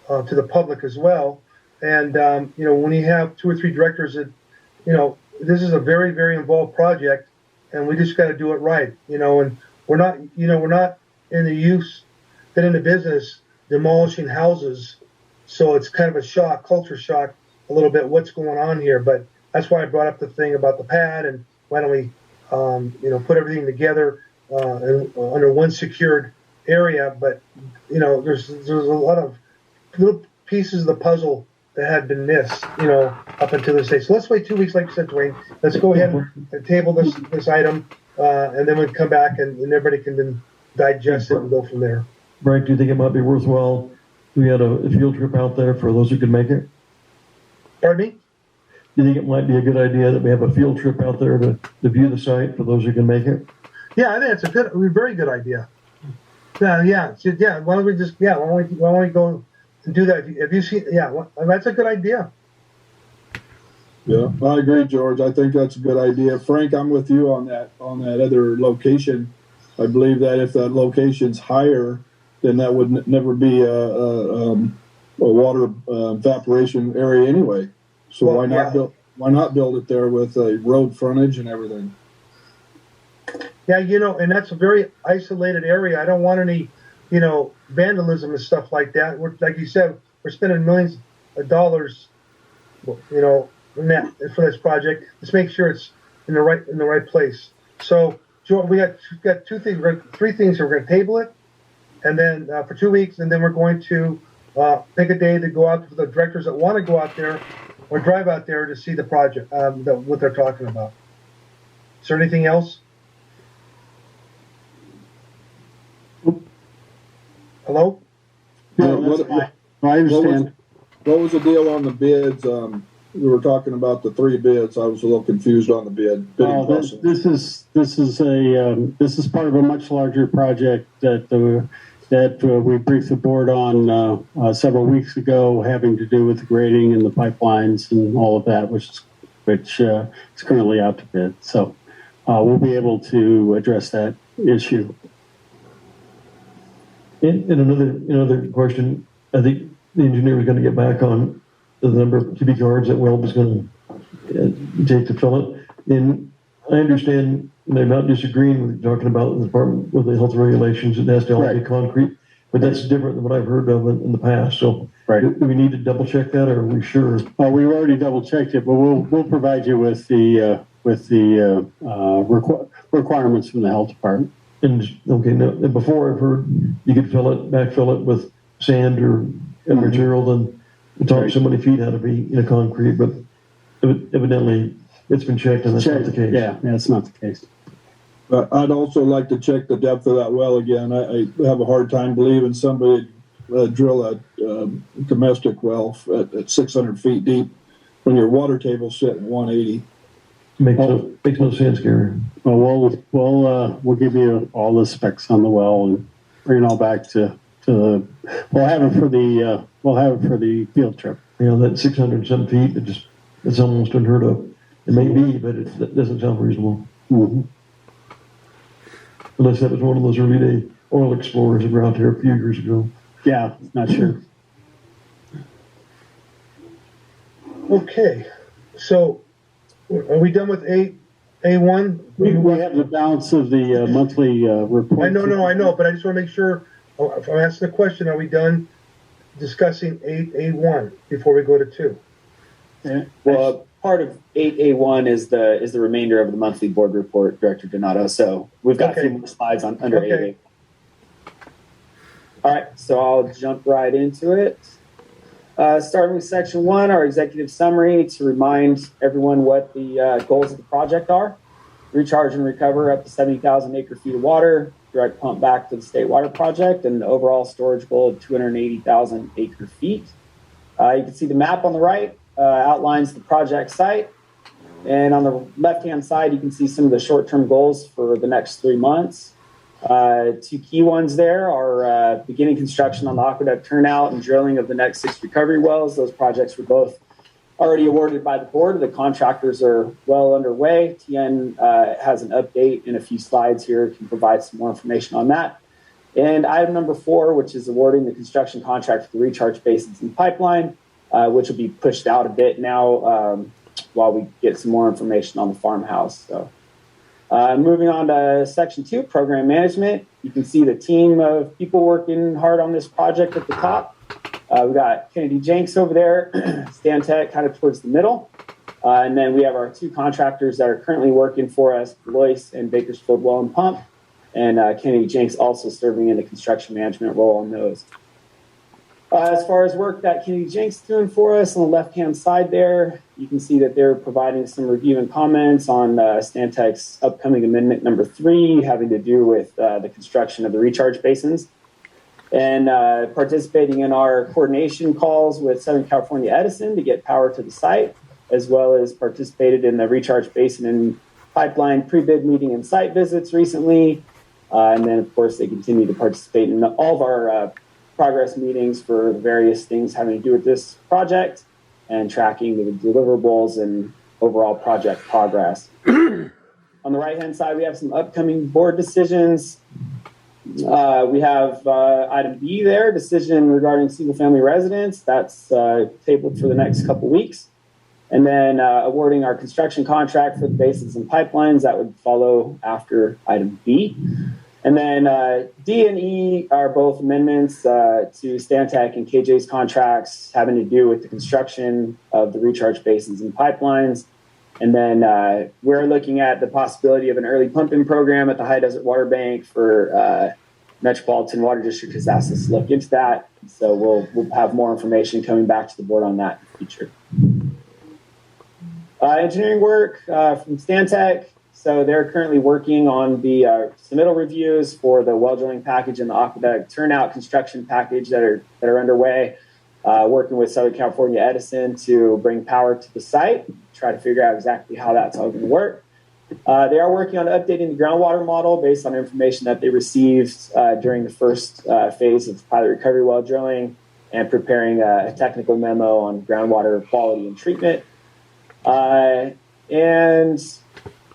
to the public as well. And when you have 2 or 3 directors that this is a very, very involved project, and we just got to do it right, and we're not in the business demolishing houses. So it's kind of a culture shock a little bit what's going on here. But that's why I brought up the thing about the pad, and why don't we, put everything together under one secured area. But, there's a lot of little pieces of the puzzle that had been missed, up until this day. So let's wait 2 weeks, like you said, Dwayne. Let's go ahead and table this item, and then we come back and everybody can then digest it and go from there. Frank, do you think it might be worthwhile? We had a field trip out there for those who could make it. Pardon me? Do you think it might be a good idea that we have a field trip out there to view the site for those who can make it? Yeah, I think it's a very good idea. Yeah. Why don't we go and do that? Have you seen? Yeah, that's a good idea. Yeah, I agree, George. I think that's a good idea. Frank, I'm with you on that other location. I believe that if that location's higher, then that would never be a water evaporation area anyway. So why not build it there with a road frontage and everything? Yeah, and that's a very isolated area. I don't want any, vandalism and stuff like that. Like you said, we're spending millions of dollars, for this project. Let's make sure it's in the right place. So, we got 2 things, 3 things. We're going to table it, and then for 2 weeks, and then we're going to pick a day to go out for the directors that want to go out there or drive out there to see the project, what they're talking about. Is there anything else? Hello? Yeah, I understand. What was the deal on the bids? we were talking about the 3 bids. I was a little confused on the bidding process. This is part of a much larger project that we briefed the board on several weeks ago, having to do with the grading and the pipelines and all of that, which is currently out to bid. So we'll be able to address that issue. And another question, I think the engineer was going to get back on the number of cubic yards that well was going to take to fill it. And I understand they're not disagreeing with talking about the department with the health regulations. It has to all be concrete, but that's different than what I've heard of in the past. So do we need to double check that, or are we sure? Well, we've already double checked it, but we'll provide you with the requirements from the health department. And okay, now, and before I've heard you could backfill it with sand or material, then it's only so many feet out to be concrete, but evidently it's been checked and that's not the case. Yeah, that's not the case. I'd also like to check the depth of that well again. I have a hard time believing somebody drill a domestic well at 600 feet deep when your water table's sitting at 180. Makes no sense, Gary. Well, we'll give you all the specs on the well and bring it all back to the. We'll have it for the field trip. That 600 some feet, it's almost unheard of. It may be, but it doesn't sound reasonable. Mm-hmm. Unless that was one of those early day oil explorers that were out there a few years ago. Yeah, not sure. Okay, so are we done with A1? We have the balance of the monthly report. I know, but I just want to make sure. If I'm asking the question, are we done discussing 8A1 before we go to 2? Yeah. Well, part of 8A1 is the remainder of the monthly board report, Director Donato. So we've got a few more slides under 8A. All right, so I'll jump right into it. Starting with section 1, our executive summary, to remind everyone what the goals of the project are. Recharge and recover up to 70,000 acre feet of water, direct pump back to the state water project, and the overall storage goal of 280,000 acre feet. You can see the map on the right outlines the project site. And on the left-hand side, you can see some of the short-term goals for the next 3 months. 2 key ones there are beginning construction on the Aqueduct turnout and drilling of the next 6 recovery wells. Those projects were both already awarded by the board. The contractors are well underway. TN has an update in a few slides here, can provide some more information on that. And item number 4, which is awarding the construction contract for the recharge basins and pipeline, which will be pushed out a bit now while we get some more information on the farmhouse. So moving on to section 2, program management. You can see the team of people working hard on this project at the top. We've got Kennedy Jenks over there, Stantec kind of towards the middle. And then we have our 2 contractors that are currently working for us, Loyce and Bakersfield Well and Pump. And Kennedy Jenks also serving in the construction management role on those. As far as work that Kennedy Jenks is doing for us, on the left-hand side there, you can see that they're providing some review and comments on Stantec's upcoming amendment number 3, having to do with the construction of the recharge basins, and participating in our coordination calls with Southern California Edison to get power to the site, as well as participated in the recharge basin and pipeline pre-bid meeting and site visits recently. And then, of course, they continue to participate in all of our progress meetings for various things having to do with this project and tracking the deliverables and overall project progress. On the right-hand side, we have some upcoming board decisions. We have item B there, decision regarding single-family residence. That's tabled for the next couple weeks. And then awarding our construction contract for the basins and pipelines. That would follow after item B. And then D and E are both amendments to Stantec and KJ's contracts having to do with the construction of the recharge basins and pipelines. And then we're looking at the possibility of an early pumping program at the High Desert Water Bank for Metropolitan Water District has asked us to look into that. So we'll have more information coming back to the board on that in the future. Engineering work from Stantec. So they're currently working on the submittal reviews for the well drilling package and the Aqueduct turnout construction package that are underway. working with Southern California Edison to bring power to the site, try to figure out exactly how that's all going to work. They are working on updating the groundwater model based on information that they received during the first phase of pilot recovery well drilling, and preparing a technical memo on groundwater quality and treatment. And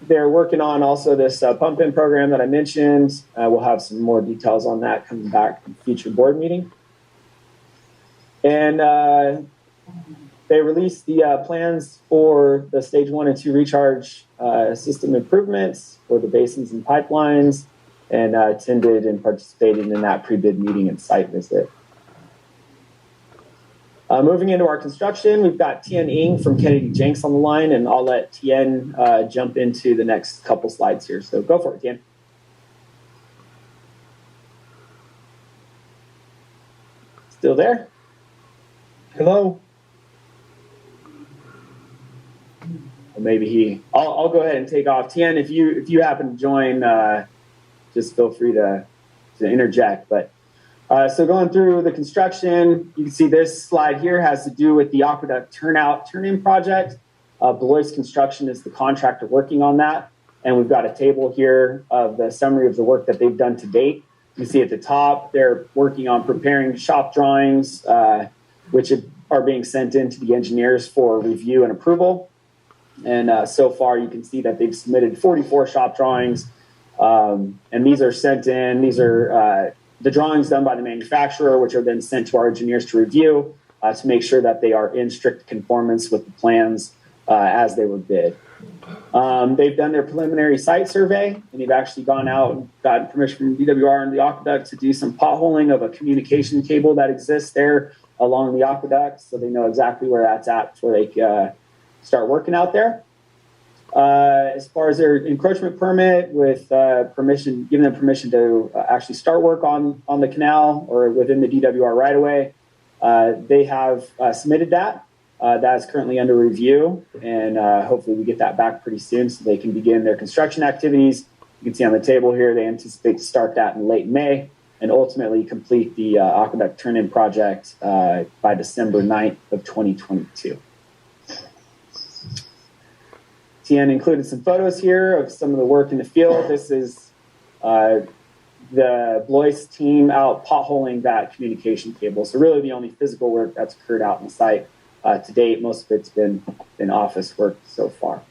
they're working on also this pump-in program that I mentioned. We'll have some more details on that coming back in a future board meeting. And they released the plans for the stage 1 and 2 recharge system improvements for the basins and pipelines, and attended and participated in that pre-bid meeting and site visit. Moving into our construction, we've got Tien Ing from Kennedy Jenks on the line, and I'll let Tien jump into the next couple slides here. So go for it, Tien. Still there? Hello? Or maybe I'll go ahead and take off. Tien, if you happen to join, just feel free to interject. But so going through the construction, you can see this slide here has to do with the Aqueduct turn-in project. Belois Construction is the contractor working on that. And we've got a table here of the summary of the work that they've done to date. You see at the top, they're working on preparing shop drawings, which are being sent in to the engineers for review and approval. And so far, you can see that they've submitted 44 shop drawings. And these are sent in. These are the drawings done by the manufacturer, which are then sent to our engineers to review to make sure that they are in strict conformance with the plans as they were bid. They've done their preliminary site survey, and they've actually gone out and gotten permission from DWR and the Aqueduct to do some potholing of a communication cable that exists there along the Aqueduct, so they know exactly where that's at before they start working out there. As far as their encroachment permit, with permission, giving them permission to actually start work on the canal or within the DWR right away, they have submitted that. That is currently under review, and hopefully we get that back pretty soon so they can begin their construction activities. You can see on the table here, they anticipate to start that in late May and ultimately complete the Aqueduct turn-in project by December 9th of 2022. Tien included some photos here of some of the work in the field. This is the Blois team out potholing that communication cable. So really the only physical work that's occurred out on the site to date. Most of it's been office work so far.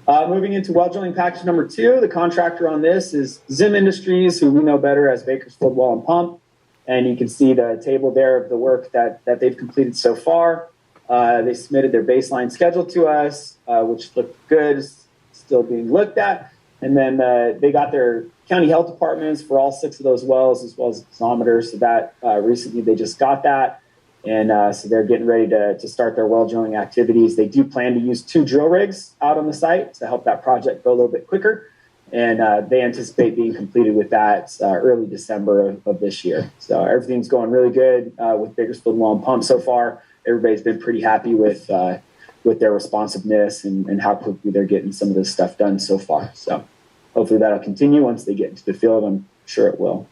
Moving into well drilling package number 2, the contractor on this is Zim Industries, who we know better as Bakersfield Well and Pump. And you can see the table there of the work that they've completed so far. They submitted their baseline schedule to us, which looked good, still being looked at. And then they got their county health departments for all 6 of those wells, as well as gasometers. So that recently they just got that. And so they're getting ready to start their well drilling activities. They do plan to use 2 drill rigs out on the site to help that project go a little bit quicker. And they anticipate being completed with that early December of this year. So everything's going really good with Bakersfield Well and Pump so far. Everybody's been pretty happy with their responsiveness and how quickly they're getting some of this stuff done so far. So hopefully that'll continue once they get into the field. I'm sure it will.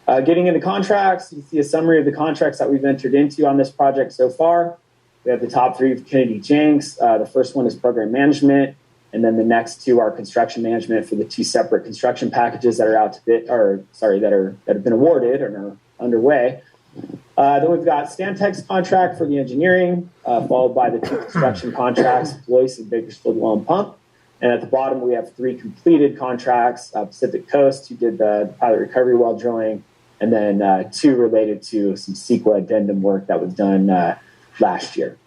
Getting into contracts, you see a summary of the contracts that we've entered into on this project so far. We have the top 3 of Kennedy Jenks. The first one is program management, and then the next 2 are construction management for the 2 separate construction packages that are out to bid, that have been awarded and are underway. Then we've got Stantec's contract for the engineering, followed by the 2 construction contracts, Blois and Bakersfield Well and Pump. And at the bottom, we have 3 completed contracts, Pacific Coast, who did the pilot recovery well drilling, and then 2 related to some CEQA addendum work that was done last year.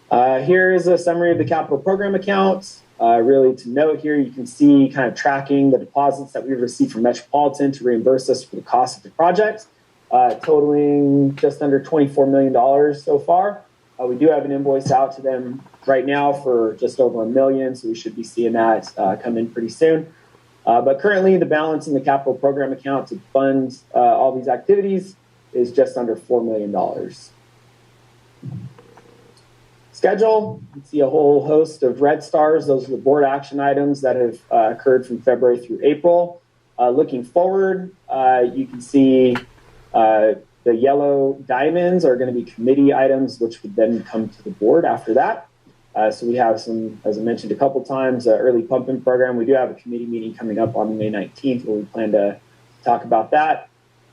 Here is a summary of the capital program accounts. Really to note here, you can see kind of tracking the deposits that we've received from Metropolitan to reimburse us for the cost of the project, totaling just under $24 million so far. We do have an invoice out to them right now for just over $1 million, so we should be seeing that come in pretty soon. But currently, the balance in the capital program account to fund all these activities is just under $4 million. Schedule, you can see a whole host of red stars. Those are the board action items that have occurred from February through April. Looking forward, you can see the yellow diamonds are going to be committee items, which would then come to the board after that. So we have some, as I mentioned a couple times, early pumping program. We do have a committee meeting coming up on May 19th where we plan to talk about that.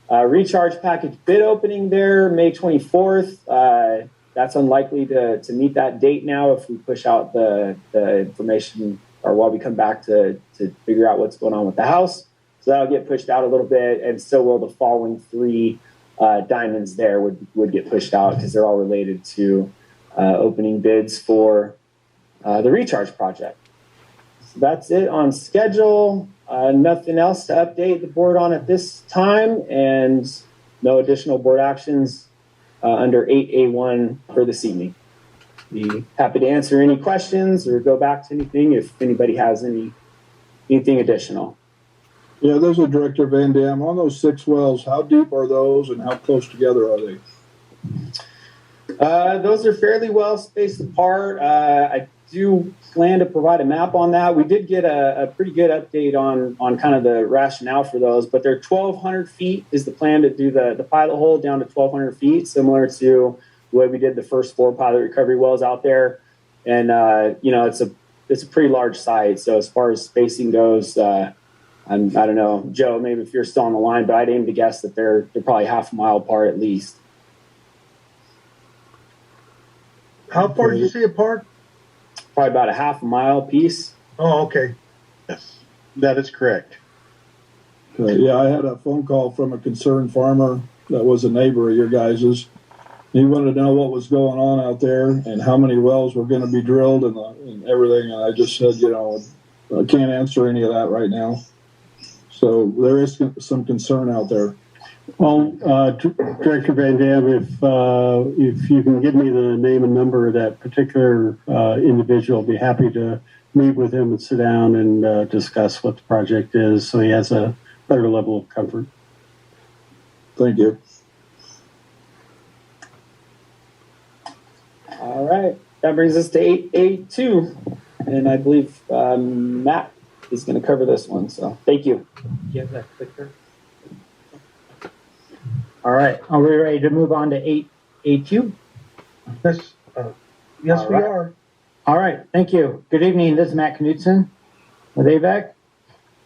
Recharge package bid opening there, May 24th. That's unlikely to meet that date now if we push out the information or while we come back to figure out what's going on with the house. So that'll get pushed out a little bit, and so will the following 3 diamonds there would get pushed out because they're all related to opening bids for the recharge project. So that's it on schedule. Nothing else to update the board on at this time, and no additional board actions under 8A1 for this evening. Be happy to answer any questions or go back to anything if anybody has anything additional. Yeah, there's a Director Van Dam. On those 6 wells, how deep are those and how close together are they? Those are fairly well spaced apart. I do plan to provide a map on that. We did get a pretty good update on kind of the rationale for those, but they're 1,200 feet is the plan to do the pilot hole down to 1,200 feet, similar to the way we did the first 4 pilot recovery wells out there. And, it's a pretty large site. So as far as spacing goes, I don't know, Joe, maybe if you're still on the line, but I'd aim to guess that they're probably half a mile apart at least. How far did you say apart? Probably about a half a mile piece. Oh, okay. Yes, that is correct. Yeah, I had a phone call from a concerned farmer that was a neighbor of your guys's. He wanted to know what was going on out there and how many wells were going to be drilled and everything. And I just said, I can't answer any of that right now. So there is some concern out there. Well, Director Van Dam, if you can give me the name and number of that particular individual, I'll be happy to meet with him and sit down and discuss what the project is so he has a better level of comfort. Thank you. All right. That brings us to 8A2. And I believe Matt is going to cover this one. So thank you. Do you have that clicker? All right. Are we ready to move on to 8A2? Yes, yes, we are. All right. Thank you. Good evening. This is Matt Knutson with AVEK.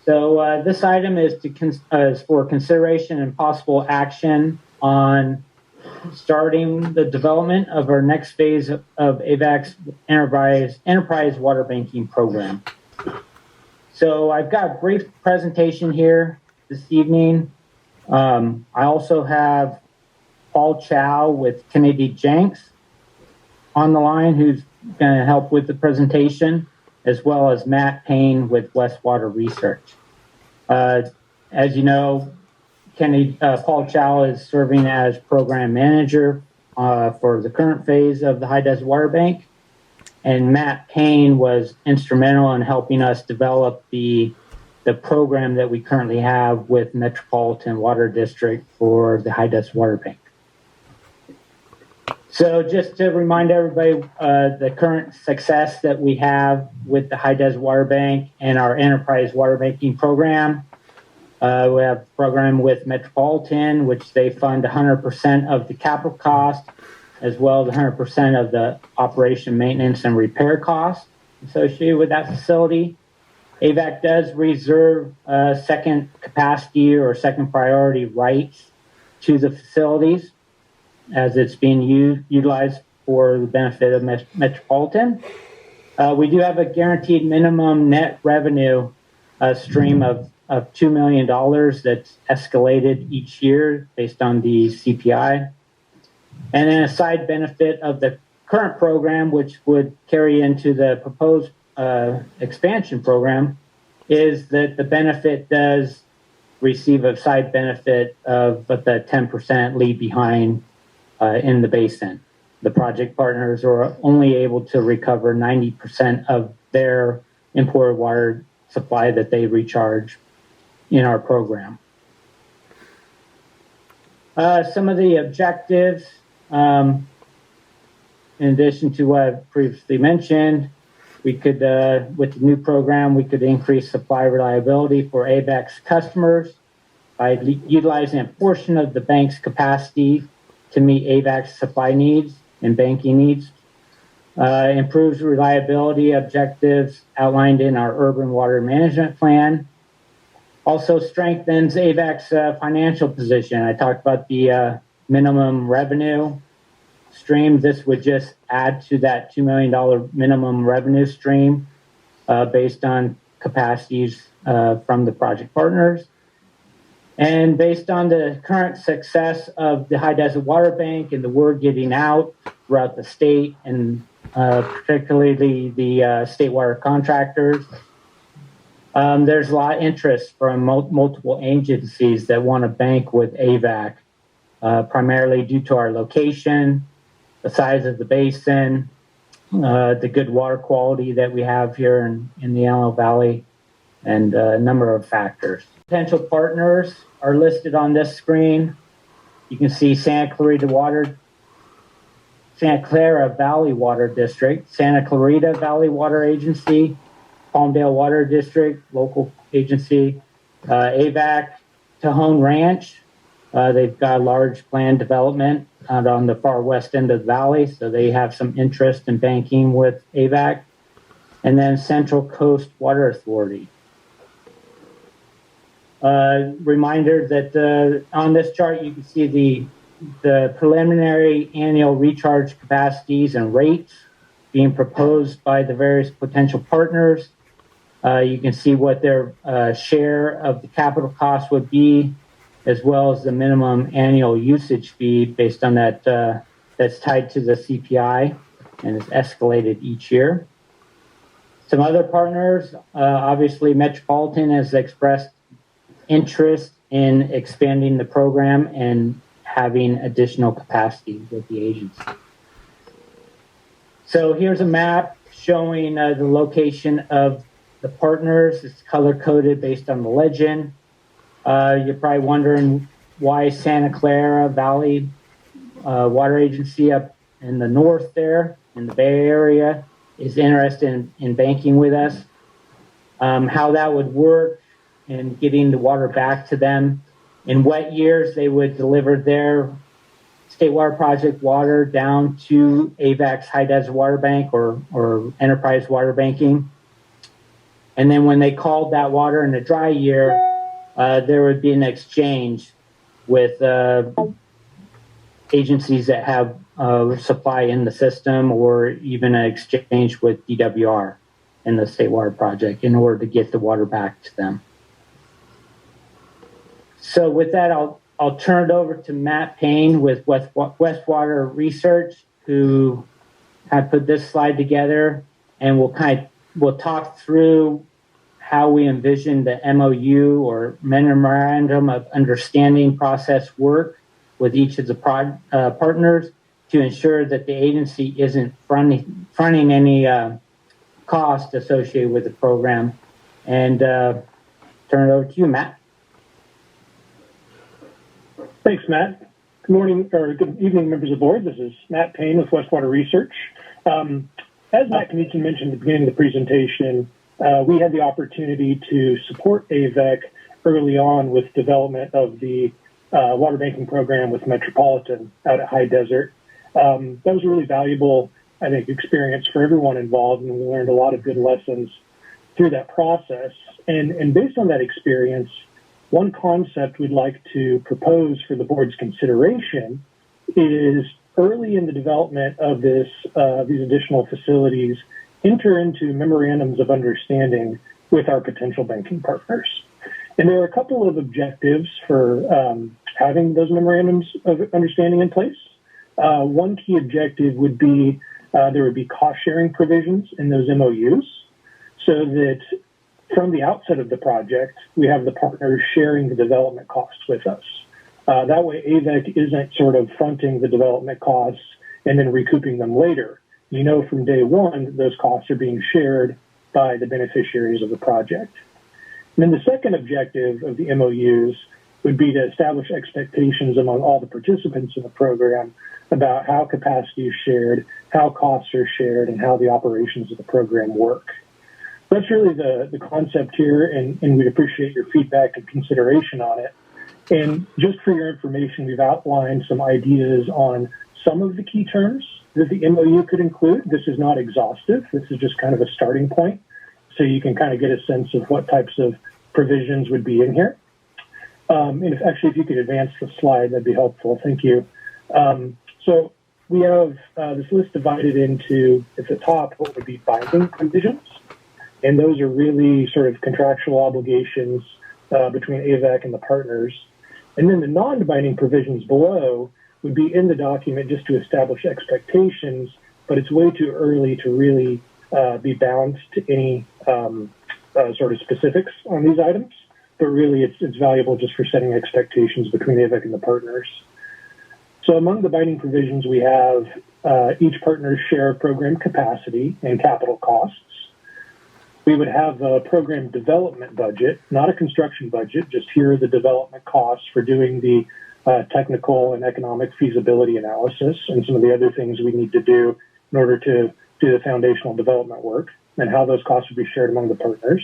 So this item is for consideration and possible action on starting the development of our next phase of AVEK'S Enterprise Water Banking Program. So I've got a brief presentation here this evening. I also have Paul Chow with Kennedy Jenks on the line, who's going to help with the presentation, as well as Matt Payne with Westwater Research. As you know, Paul Chow is serving as program manager for the current phase of the High Desert Water Bank, and Matt Payne was instrumental in helping us develop the program that we currently have with Metropolitan Water District for the High Desert Water Bank. So just to remind everybody, the current success that we have with the High Desert Water Bank and our Enterprise Water Banking Program. We have a program with Metropolitan, which they fund 100% of the capital cost, as well as 100% of the operation, maintenance, and repair costs associated with that facility. AVEK does reserve second capacity or second priority rights to the facilities as it's being utilized for the benefit of Metropolitan. We do have a guaranteed minimum net revenue stream of $2 million that's escalated each year based on the CPI. And then a side benefit of the current program, which would carry into the proposed expansion program, is that the benefit does receive a side benefit of the 10% leave behind in the basin. The project partners are only able to recover 90% of their imported water supply that they recharge in our program. Some of the objectives, in addition to what I've previously mentioned, We could, with the new program, we could increase supply reliability for AVEK'S customers by utilizing a portion of the bank's capacity to meet AVEK'S supply needs and banking needs. Improves reliability objectives outlined in our urban water management plan. Also strengthens AVEK'S financial position. I talked about the minimum revenue stream. This would just add to that $2 million minimum revenue stream based on capacities from the project partners. And based on the current success of the High Desert Water Bank and the word getting out throughout the state, and particularly the state water contractors, there's a lot of interest from multiple agencies that want to bank with AVEK, primarily due to our location, the size of the basin, the good water quality that we have here in the Antelope Valley, and a number of factors. Potential partners are listed on this screen. You can see Santa Clarita Valley Water District, Santa Clarita Valley Water Agency, Palmdale Water District, local agency, AVEK, Tejon Ranch. They've got a large planned development out on the far west end of the valley, so they have some interest in banking with AVEK. And then Central Coast Water Authority. Reminder that on this chart you can see the preliminary annual recharge capacities and rates being proposed by the various potential partners. You can see what their share of the capital cost would be, as well as the minimum annual usage fee based on that that's tied to the CPI and is escalated each year. Some other partners, obviously Metropolitan has expressed interest in expanding the program and having additional capacity with the agency. So here's a map showing the location of the partners. It's color-coded based on the legend. You're probably wondering why Santa Clara Valley Water Agency up in the north there, in the Bay Area, is interested in banking with us. How that would work and getting the water back to them. In wet years, they would deliver their state water project water down to AVEK'S High Desert Water Bank or Enterprise Water Banking. And then when they called that water in a dry year, there would be an exchange with agencies that have supply in the system, or even an exchange with DWR in the state water project in order to get the water back to them. So with that, I'll turn it over to Matt Payne with Westwater Research, who have put this slide together, and we'll talk through how we envision the MOU or Memorandum of Understanding process work with each of the partners to ensure that the agency isn't fronting any cost associated with the program. And turn it over to you, Matt. Thanks, Matt. Good morning, or good evening, members of the board. This is Matt Payne with Westwater Research. As Matt Knudsen mentioned at the beginning of the presentation, we had the opportunity to support AVEK early on with development of the water banking program with Metropolitan out at High Desert. That was a really valuable, I think, experience for everyone involved, and we learned a lot of good lessons through that process. And based on that experience, one concept we'd like to propose for the board's consideration is early in the development of these additional facilities, enter into memorandums of understanding with our potential banking partners. And there are a couple of objectives for having those memorandums of understanding in place. One key objective would be there would be cost-sharing provisions in those MOUs so that from the outset of the project, we have the partners sharing the development costs with us. That way, AVEK isn't sort of fronting the development costs and then recouping them later. You know from day one, those costs are being shared by the beneficiaries of the project. And then the second objective of the MOUs would be to establish expectations among all the participants in the program about how capacity is shared, how costs are shared, and how the operations of the program work. That's really the concept here, and we'd appreciate your feedback and consideration on it. And just for your information, we've outlined some ideas on some of the key terms that the MOU could include. This is not exhaustive. This is just kind of a starting point, so you can kind of get a sense of what types of provisions would be in here. And if you could advance the slide, that'd be helpful. Thank you. So we have this list divided into, at the top, what would be binding provisions. And those are really sort of contractual obligations between AVEK and the partners. And then the non-binding provisions below would be in the document just to establish expectations, but it's way too early to really be bound to any sort of specifics on these items. But really, it's valuable just for setting expectations between AVEK and the partners. So among the binding provisions, we have each partner's share of program capacity and capital costs. We would have a program development budget, not a construction budget, just here are the development costs for doing the technical and economic feasibility analysis and some of the other things we need to do in order to do the foundational development work, and how those costs would be shared among the partners.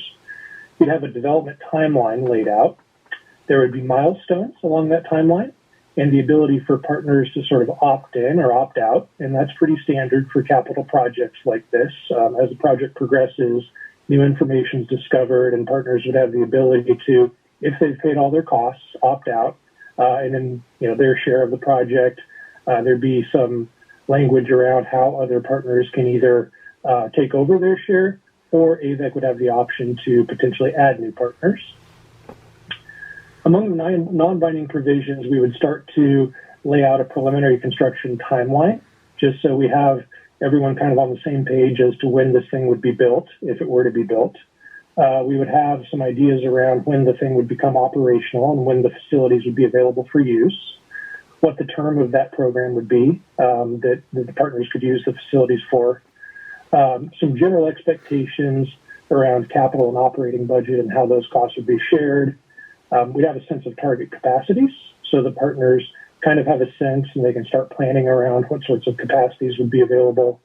We'd have a development timeline laid out. There would be milestones along that timeline and the ability for partners to sort of opt in or opt out, and that's pretty standard for capital projects like this. As the project progresses, new information is discovered, and partners would have the ability to, if they've paid all their costs, opt out, and then their share of the project. There'd be some language around how other partners can either take over their share, or AVEK would have the option to potentially add new partners. Among the non-binding provisions, we would start to lay out a preliminary construction timeline, just so we have everyone kind of on the same page as to when this thing would be built, if it were to be built. We would have some ideas around when the thing would become operational and when the facilities would be available for use, what the term of that program would be that the partners could use the facilities for, some general expectations around capital and operating budget and how those costs would be shared. We'd have a sense of target capacities, so the partners kind of have a sense and they can start planning around what sorts of capacities would be available.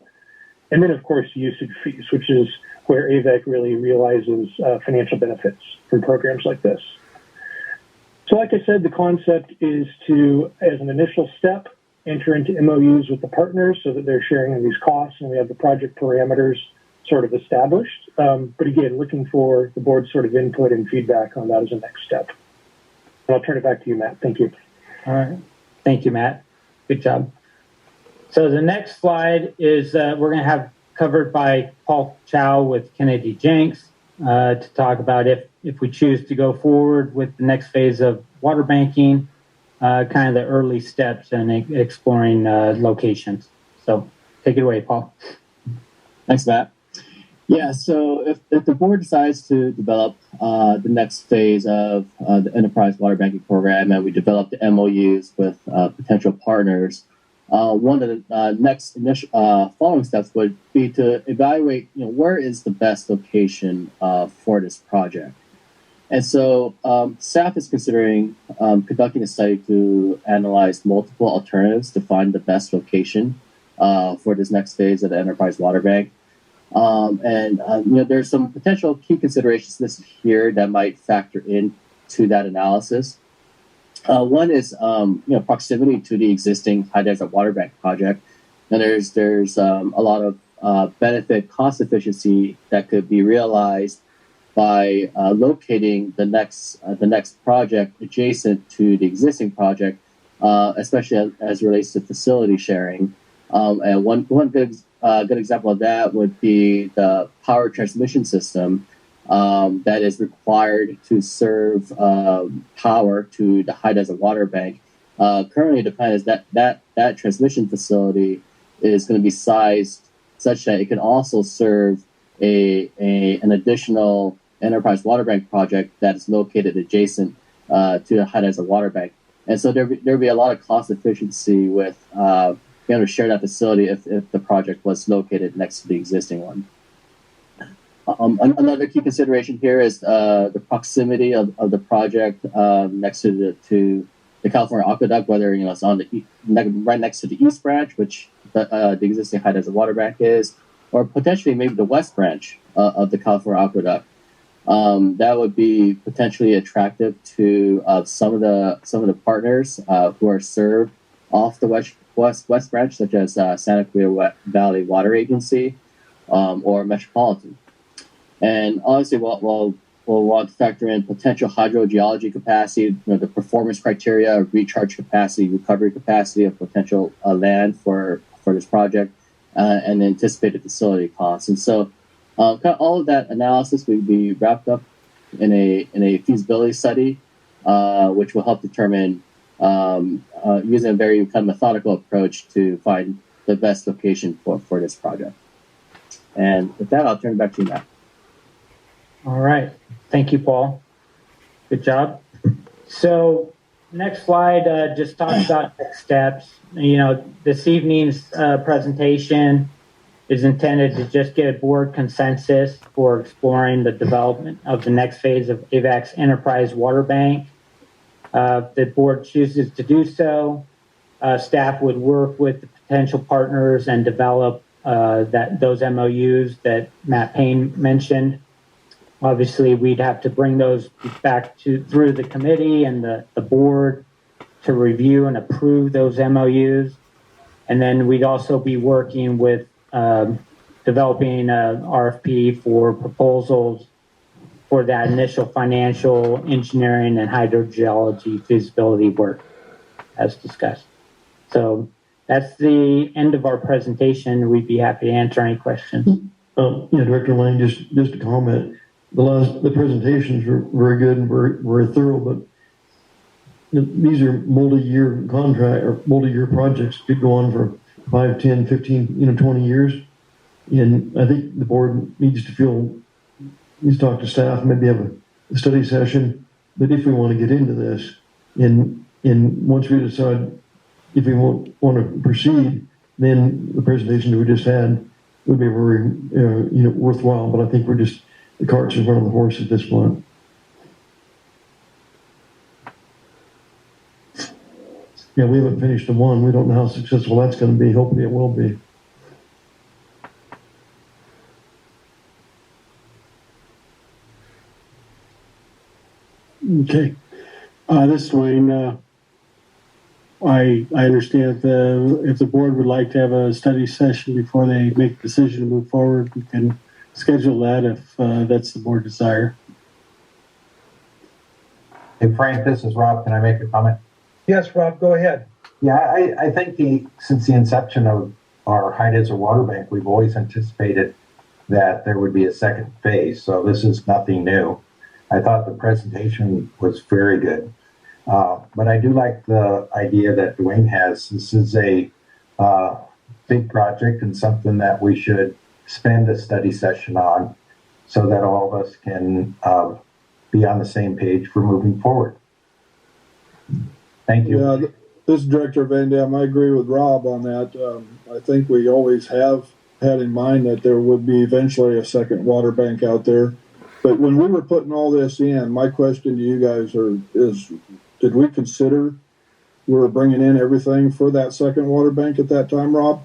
And then, of course, usage fees, which is where AVEK really realizes financial benefits from programs like this. So like I said, the concept is to, as an initial step, enter into MOUs with the partners so that they're sharing in these costs and we have the project parameters sort of established. But again, looking for the board's sort of input and feedback on that as a next step. And I'll turn it back to you, Matt. Thank you. All right. Thank you, Matt. Good job. So the next slide is we're going to have covered by Paul Chow with Kennedy Jenks to talk about if we choose to go forward with the next phase of water banking, kind of the early steps and exploring locations. So take it away, Paul. Thanks, Matt. Yeah, so if the board decides to develop the next phase of the Enterprise Water Banking Program and we develop the MOUs with potential partners, one of the next initial following steps would be to evaluate, where is the best location for this project. And so staff is considering conducting a study to analyze multiple alternatives to find the best location for this next phase of the Enterprise Water Bank. There's some potential key considerations listed here that might factor into that analysis. One is, proximity to the existing high desert water bank project. And there's a lot of benefit cost efficiency that could be realized by locating the next project adjacent to the existing project, especially as it relates to facility sharing. And one good example of that would be the power transmission system that is required to serve power to the high desert water bank. Currently, the plan is that transmission facility is going to be sized such that it can also serve an additional Enterprise Water Bank project that is located adjacent to the high desert water bank. And so there'll be a lot of cost efficiency with being able to share that facility if the project was located next to the existing one. Another key consideration here is the proximity of the project next to the California Aqueduct, whether it's on the right next to the East Branch, which the existing high desert water bank is, or potentially maybe the West Branch of the California Aqueduct. That would be potentially attractive to some of the partners who are served off the West Branch, such as Antelope Valley Water Agency or Metropolitan. And obviously, we'll want to factor in potential hydrogeology capacity, the performance criteria, recharge capacity, recovery capacity of potential land for this project, and anticipated facility costs. And so, kind of all of that analysis would be wrapped up in a feasibility study, which will help determine using a very kind of methodical approach to find the best location for this project. And with that, I'll turn it back to you, Matt. All right. Thank you, Paul. Good job. So next slide just talks about next steps. This evening's presentation is intended to just get a board consensus for exploring the development of the next phase of AVEK'S Enterprise Water Bank. If the board chooses to do so, staff would work with the potential partners and develop those MOUs that Matt Payne mentioned. Obviously, we'd have to bring those back through the committee and the board to review and approve those MOUs. And then we'd also be working with developing an RFP for proposals for that initial financial, engineering, and hydrogeology feasibility work as discussed. So that's the end of our presentation. We'd be happy to answer any questions. Director Lane, just a comment. The presentations were very good and very thorough, but these are multi-year contract or multi-year projects could go on for 5, 10, 15, 20 years. And I think the board needs to talk to staff, maybe have a study session. But if we want to get into this, and once we decide if we want to proceed, then the presentation that we just had would be very worthwhile. But I think the cart's in front of the horse at this point. Yeah, we haven't finished the one. We don't know how successful that's going to be. Hopefully it will be. Okay. This is Dwayne. I understand if the board would like to have a study session before they make a decision to move forward, we can schedule that if that's the board desire. Hey, Frank, this is Rob. Can I make a comment? Yes, Rob, go ahead. Yeah, I think since the inception of our high desert water bank, we've always anticipated that there would be a second phase. So this is nothing new. I thought the presentation was very good. But I do like the idea that Dwayne has. This is a big project and something that we should spend a study session on so that all of us can be on the same page for moving forward. Thank you. Yeah, this is Director Van Dam. I agree with Rob on that. I think we always have had in mind that there would be eventually a second water bank out there. But when we were putting all this in, my question to you guys is, did we consider we were bringing in everything for that second water bank at that time, Rob?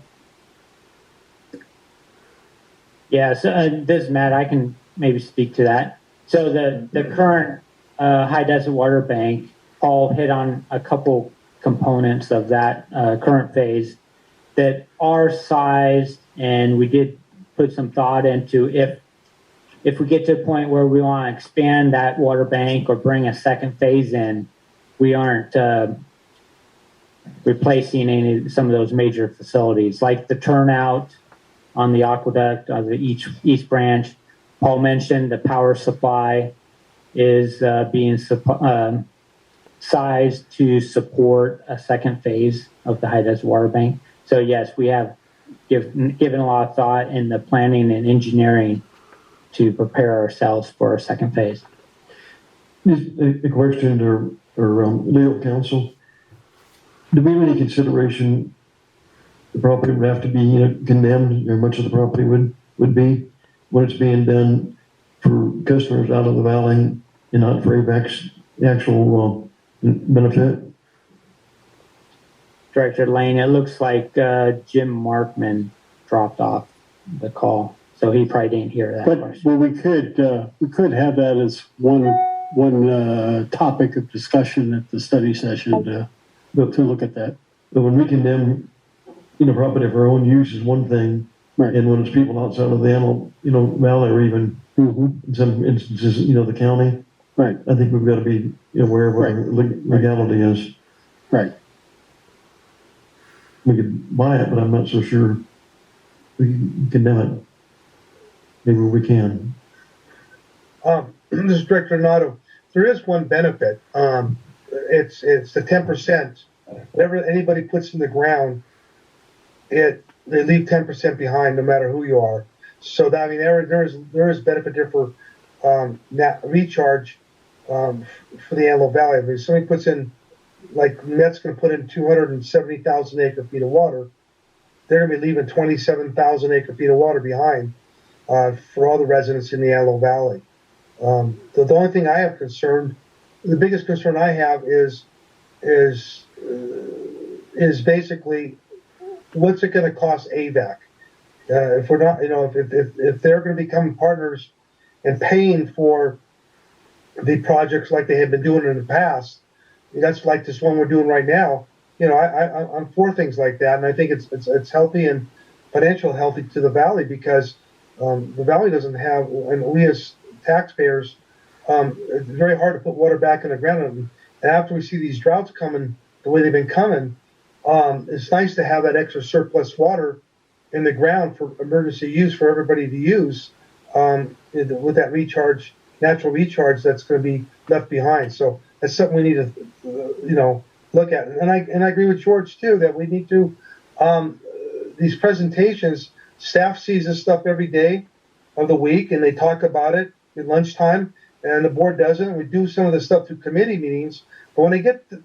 Yeah, so this is Matt. I can maybe speak to that. So the current high desert water bank, Paul hit on a couple components of that current phase that are sized, and we did put some thought into if we get to a point where we want to expand that water bank or bring a second phase in, we aren't replacing some of those major facilities like the turnout on the aqueduct on the East Branch. Paul mentioned the power supply is being sized to support a second phase of the high desert water bank. So yes, we have given a lot of thought in the planning and engineering to prepare ourselves for a second phase. Just a question to legal counsel. Do we have any consideration the property would have to be condemned, or much of the property would be when it's being done for customers out of the valley and not for AVEK'S actual benefit? Director Lane, it looks like Jim Markman dropped off the call, so he probably didn't hear that question. Well, we could have that as one topic of discussion at the study session to look at that. But when we condemn, property for our own use is one thing, right? And when it's people outside of the Antelope, Valley, or even in some instances, the county, right? I think we've got to be aware of what the legality is. Right. We could buy it, but I'm not so sure we can condemn it. Maybe we can. This is Director Donato. There is one benefit. It's the 10%. Whatever anybody puts in the ground, they leave 10% behind, no matter who you are. So that, there is benefit there for recharge for the Antelope Valley. If somebody puts in, like Met's going to put in 270,000 acre feet of water, they're going to be leaving 27,000 acre feet of water behind for all the residents in the Antelope Valley. The only thing I have the biggest concern I have is basically what's it going to cost AVEK? If we're not, if they're going to become partners and paying for the projects like they have been doing in the past, that's like this one we're doing right now. I'm for things like that, and I think it's healthy and financially healthy to the valley, because the valley doesn't have, and we as taxpayers, it's very hard to put water back in the ground. And after we see these droughts coming the way they've been coming, it's nice to have that extra surplus water in the ground for emergency use for everybody to use, with that natural recharge that's going to be left behind. So that's something we need to, look at. And I agree with George too, that we need to, these presentations, staff sees this stuff every day of the week, and they talk about it at lunchtime, and the board doesn't. We do some of the stuff through committee meetings, but when they get to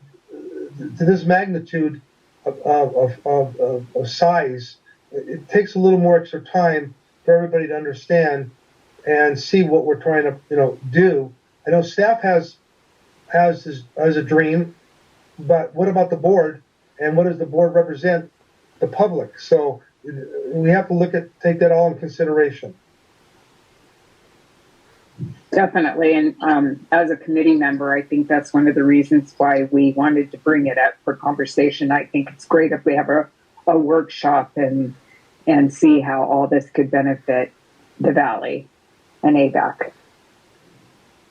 this magnitude of size, it takes a little more extra time for everybody to understand and see what we're trying to, do. I know staff has a dream, but what about the board? And what does the board represent? The public. So we have to take that all in consideration. Definitely. And as a committee member, I think that's one of the reasons why we wanted to bring it up for conversation. I think it's great if we have a workshop and see how all this could benefit the valley and AVEK.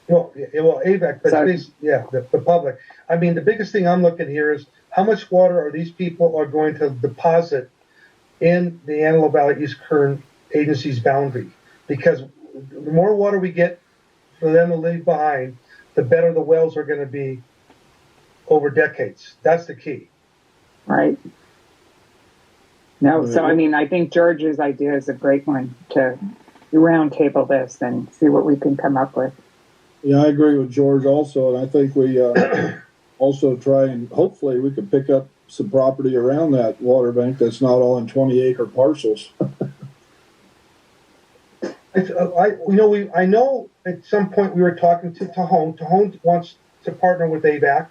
Well, AVEK, but the public. I mean, the biggest thing I'm looking here is how much water are these people are going to deposit in the Antelope Valley East Kern Agency's boundary? Because the more water we get for them to leave behind, the better the wells are going to be over decades. That's the key. Right. No, so I think George's idea is a great one to roundtable this and see what we can come up with. Yeah, I agree with George also, and I think we also try and hopefully we could pick up some property around that water bank that's not all in 20-acre parcels. I know at some point we were talking to Tahone. Tahone wants to partner with AVEK.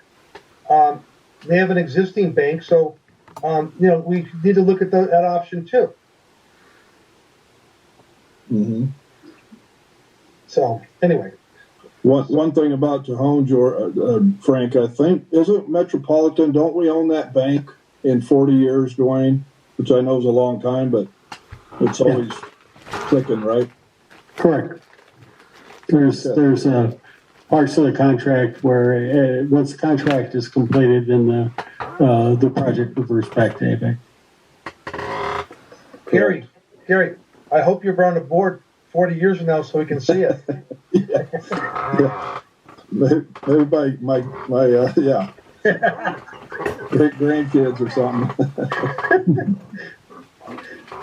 They have an existing bank, so we need to look at that option too. Mm-hmm. So anyway. One thing about Tahone, Frank, I think, isn't Metropolitan, don't we own that bank in 40 years, Dwayne? Which I know is a long time, but it's always clicking, right? Correct. There's parts of the contract where once the contract is completed, then the project reverts back to AVEK. Gary, I hope you're on the board 40 years from now so we can see it. Yeah. Everybody, my great grandkids or something.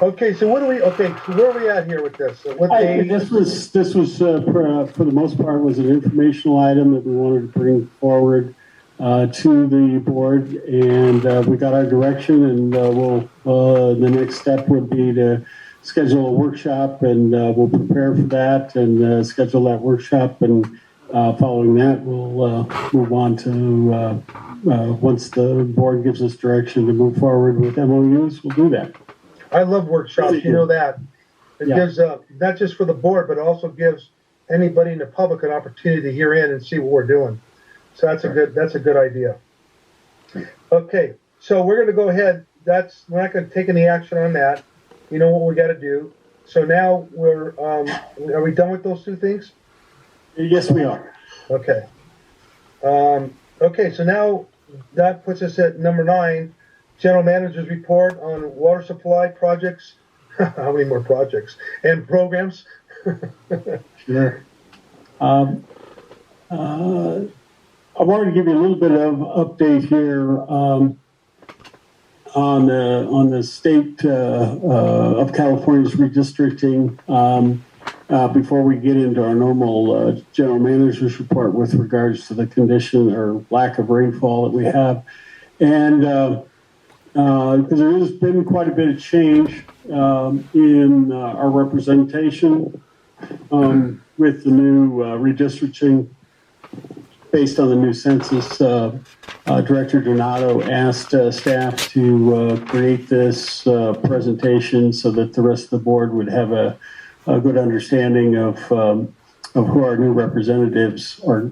Okay, so where are we at here with this? This was for the most part was an informational item that we wanted to bring forward to the board, and we got our direction, and the next step would be to schedule a workshop, and we'll prepare for that and schedule that workshop and following that, we'll move on to once the board gives us direction to move forward with MOUs, we'll do that. I love workshops. You know that. It gives not just for the board, but it also gives anybody in the public an opportunity to hear in and see what we're doing. So that's a good idea. Okay, so we're going to go ahead. We're not going to take any action on that. You know what we got to do. So now are we done with those two things? Yes, we are. Okay. Okay, so now that puts us at number 9, General Manager's report on water supply projects. How many more projects and programs? Sure. I wanted to give you a little bit of update here on the state of California's redistricting before we get into our normal general manager's report with regards to the condition or lack of rainfall that we have. And because there has been quite a bit of change in our representation with the new redistricting based on the new census. Director Donato asked staff to create this presentation so that the rest of the board would have a good understanding of who our new representatives are.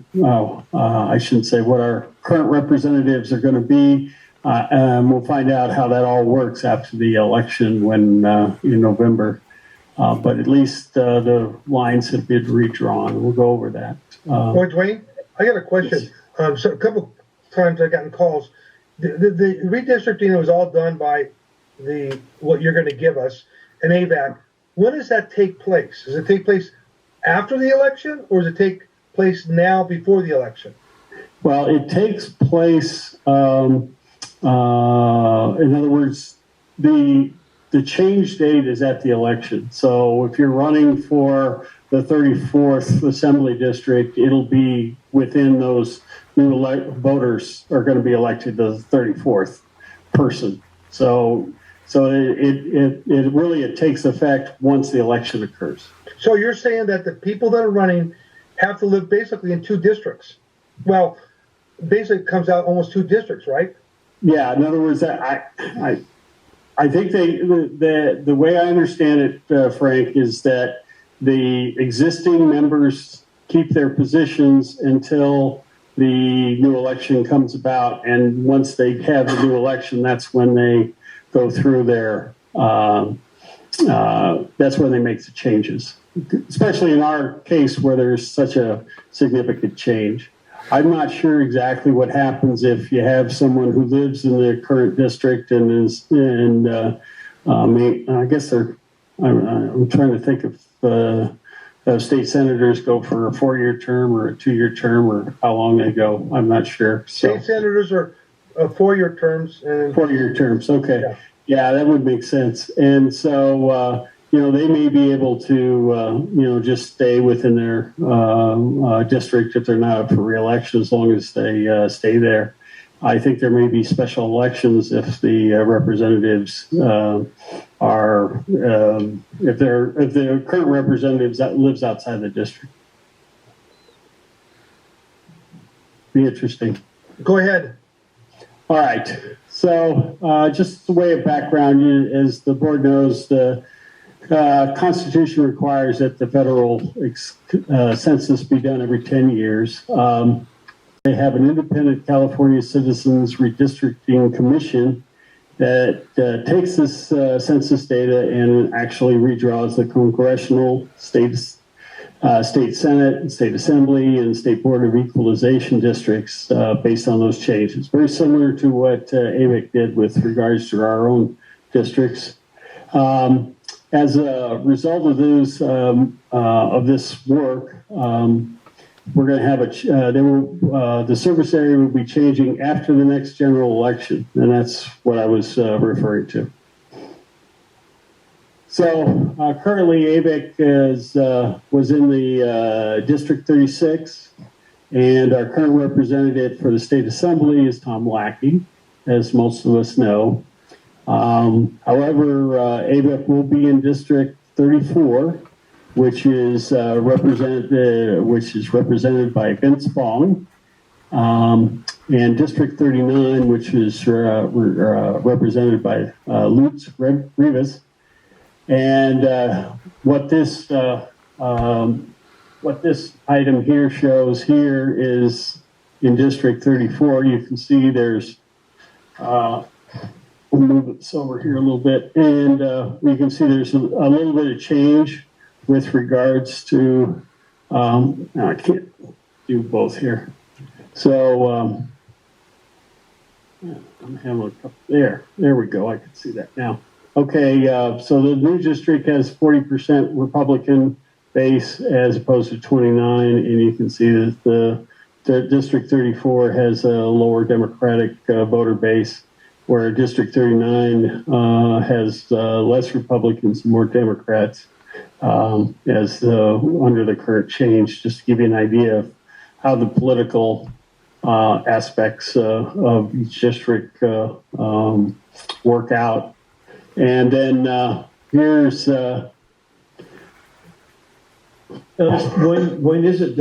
I shouldn't say what our current representatives are going to be. We'll find out how that all works after the election in November. But at least the lines have been redrawn. We'll go over that. Boy, Dwayne, I got a question. So a couple times I've gotten calls. The redistricting was all done by what you're going to give us, an AVEK. When does that take place? Does it take place after the election, or does it take place now before the election? Well, it takes place. In other words, the change date is at the election. So if you're running for the 34th Assembly District, it'll be within those new voters are going to be elected the 34th person. So it takes effect once the election occurs. So you're saying that the people that are running have to live basically in 2 districts. Well, basically it comes out almost 2 districts, right? Yeah. In other words, I think the way I understand it, Frank, is that the existing members keep their positions until the new election comes about, and once they have the new election, that's when they go through their. That's when they make the changes, especially in our case where there's such a significant change. I'm not sure exactly what happens if you have someone who lives in the current district and I guess I'm trying to think if state senators go for a 4-year term or a 2-year term or how long they go. I'm not sure. State senators are 4-year terms. 4-year terms. Okay. Yeah, that would make sense. And so, they may be able to, just stay within their district if they're not up for re-election as long as they stay there. I think there may be special elections if the representatives are, if the current representatives that lives outside the district. Be interesting. Go ahead. All right. So just the way of background, as the board knows, the Constitution requires that the federal census be done every 10 years. They have an independent California Citizens Redistricting Commission that takes this census data and actually redraws the congressional, state Senate, state Assembly, and state Board of Equalization districts based on those changes. Very similar to what AVEK did with regards to our own districts. As a result of this work, we're going to have the service area will be changing after the next general election, and that's what I was referring to. So currently, AVEK was in the District 36, and our current representative for the State Assembly is Tom Lackey, as most of us know. However, AVEK will be in District 34, which is represented by Vince Fong, and District 39, which is represented by Lutz Rivas. And what this item here shows here is in District 34. You can see there's we'll move this over here a little bit, and you can see there's a little bit of change with regards to, I can't do both here. So I'm having a couple, there we go, I can see that now. Okay, so the new district has 40% Republican base as opposed to 29, and you can see that the District 34 has a lower Democratic voter base, where District 39 has less Republicans and more Democrats as under the current change, just to give you an idea of how the political aspects of each district work out. And then here's Wayne, is it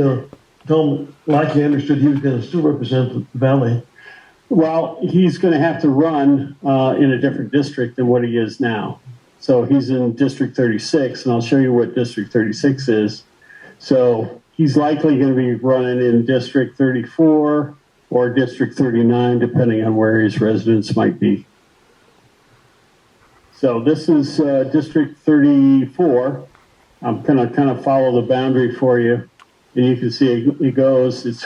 Tom Lackey understood he was going to still represent the valley? Well, he's going to have to run in a different district than what he is now. So he's in District 36, and I'll show you what District 36 is. So he's likely going to be running in District 34 or District 39, depending on where his residence might be. So this is District 34. I'm going to kind of follow the boundary for you. And you can see it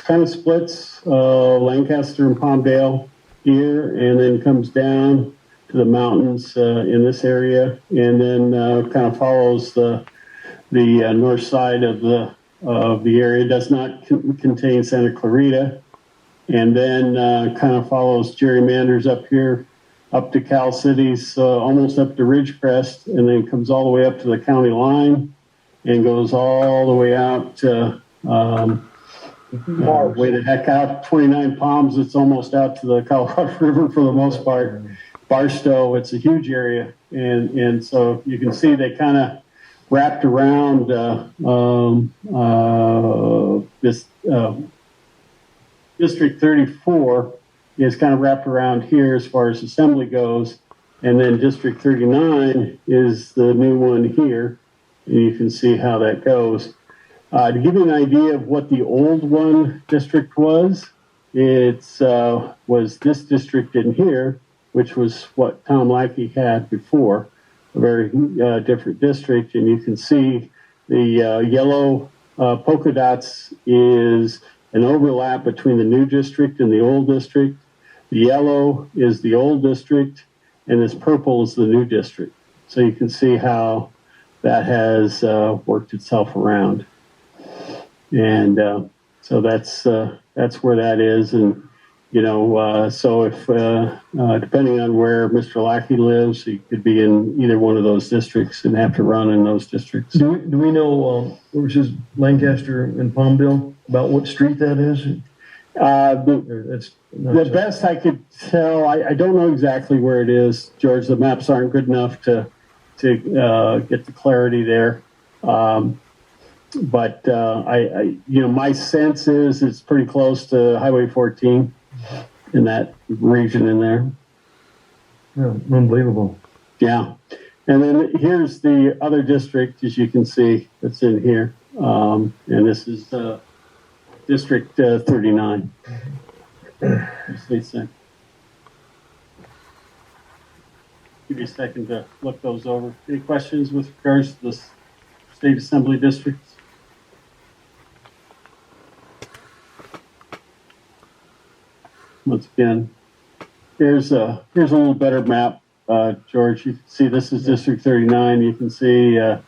kind of splits Lancaster and Palmdale here, and then comes down to the mountains in this area, and then kind of follows the north side of the area. It does not contain Santa Clarita, and then kind of follows gerrymanders up here, up to Cal Cities, almost up to Ridgecrest, and then comes all the way up to the county line, and goes all the way out to way the heck out, 29 Palms. It's almost out to the Colorado River for the most part. Barstow, it's a huge area, and so you can see they kind of wrapped around this District 34 is kind of wrapped around here as far as assembly goes, and then District 39 is the new one here, and you can see how that goes. To give you an idea of what the old one district was, it was this district in here, which was what Tom Lackey had before, a very different district. And you can see the yellow polka dots is an overlap between the new district and the old district. The yellow is the old district, and this purple is the new district. So you can see how that has worked itself around. And so that's where that is. And, you know, so if depending on where Mr. Lackey lives, he could be in either one of those districts and have to run in those districts. Do we know, which is Lancaster and Palmdale, about what street that is? The best I could tell, I don't know exactly where it is, George. The maps aren't good enough to get the clarity there. But my sense is it's pretty close to Highway 14 in that region in there. Yeah, unbelievable. Yeah. And then here's the other district, as you can see, that's in here. And this is District 39. Just a second. Give you a second to look those over. Any questions with regards to the state assembly districts? Once again, here's a little better map, George. You can see this is District 39. You can see here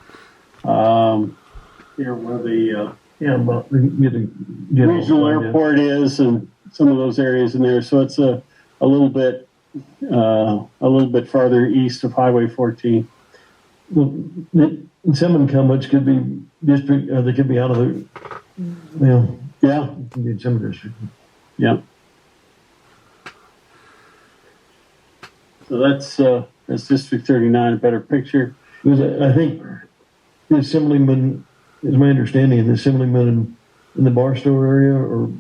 where the regional airport is, and some of those areas in there. So it's a little bit farther east of Highway 14. Well, some income, which could be district, they could be out of the, yeah, in some district. Yeah. So that's District 39, a better picture. I think the assemblyman is my understanding, in the Assemblyman in the Barstow area or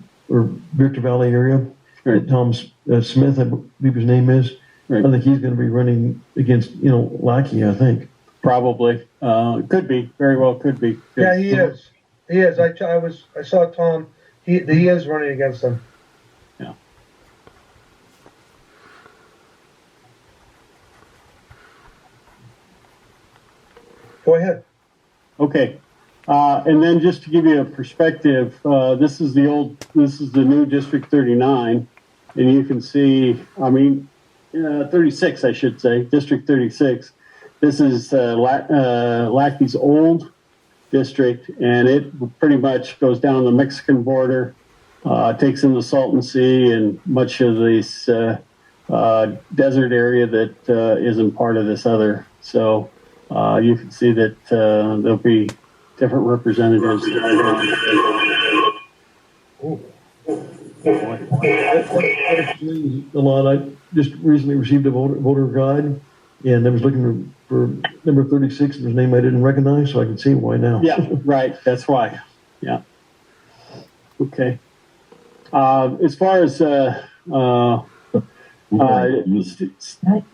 Victor Valley area, Right. Tom Smith, I believe his name is. Right. I think he's going to be running against, Lackey, I think. Probably. Could be. Very well could be. Yeah, he is. He is. I saw Tom. He is running against them. Yeah. Go ahead. Okay. And then just to give you a perspective, this is the new District 39, and you can see, 36, I should say, District 36. This is Lackey's old district, and it pretty much goes down the Mexican border, takes in the Salton Sea and much of this desert area that isn't part of this other. So you can see that there'll be different representatives. A lot. I just recently received a voter guide, and I was looking for number 36, and his name I didn't recognize, so I can see why now. Yeah, right. That's why. Yeah. Okay. As far as the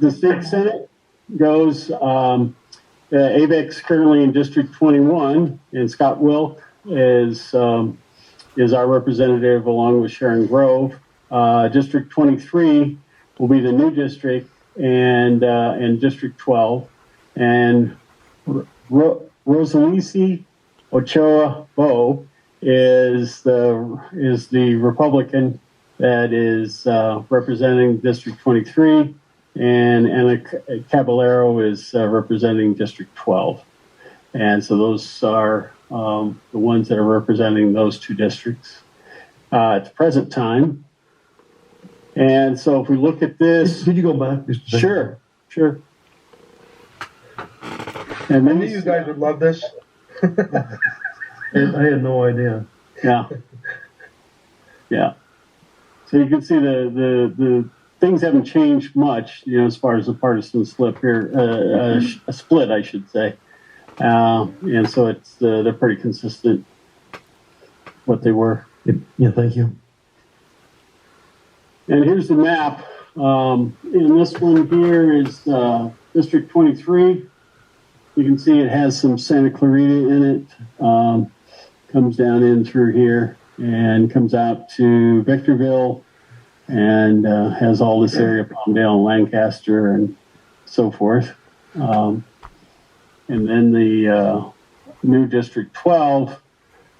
state senate goes, AVEK'S currently in District 21, and Scott Wilk is our representative along with Sharon Grove. District 23 will be the new district, and District 12, and Rosalisi Ochoa Bo is the Republican that is representing District 23, and Anna Caballero is representing District 12. And so those are the ones that are representing those two districts at the present time. And so if we look at this... Could you go back? Sure. And I knew you guys would love this. I had no idea. Yeah. So you can see the things haven't changed much, as far as the partisan split here, a split, I should say. And so they're pretty consistent what they were. Yeah, thank you. And here's the map. And this one here is District 23. You can see it has some Santa Clarita in it. Comes down in through here and comes out to Victorville, and has all this area, Palmdale and Lancaster and so forth. And then the new District 12,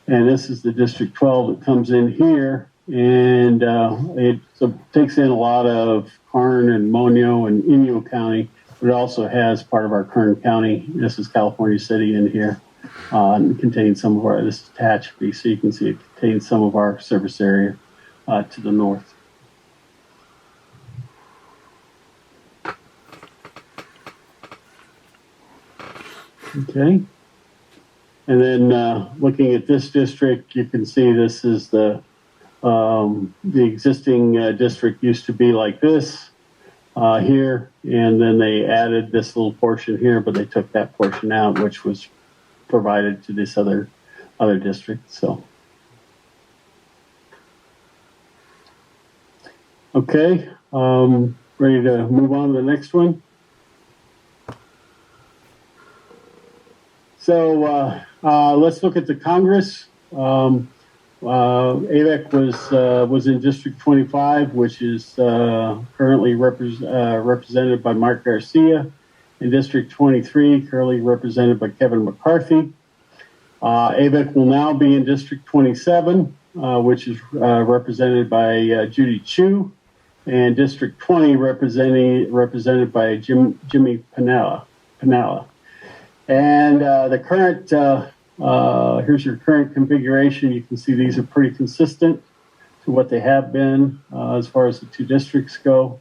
and this is the District 12 that comes in here, and it takes in a lot of Karn and Monio and Inyo County, but it also has part of our Kern County. This is California City in here. And contains some of our, this is Tehachapi, so you can see it contains some of our service area to the north. Okay. And then looking at this district, you can see this is the existing district used to be like this here, and then they added this little portion here, but they took that portion out, which was provided to this other district. So, okay, ready to move on to the next one. So let's look at the Congress. AVEK was in District 25, which is currently represented by Mark Garcia. In District 23, currently represented by Kevin McCarthy. AVEK will now be in District 27, which is represented by Judy Chu, and District 20 represented by Jimmy Pinella. And the current, here's your current configuration. You can see these are pretty consistent to what they have been as far as the two districts go,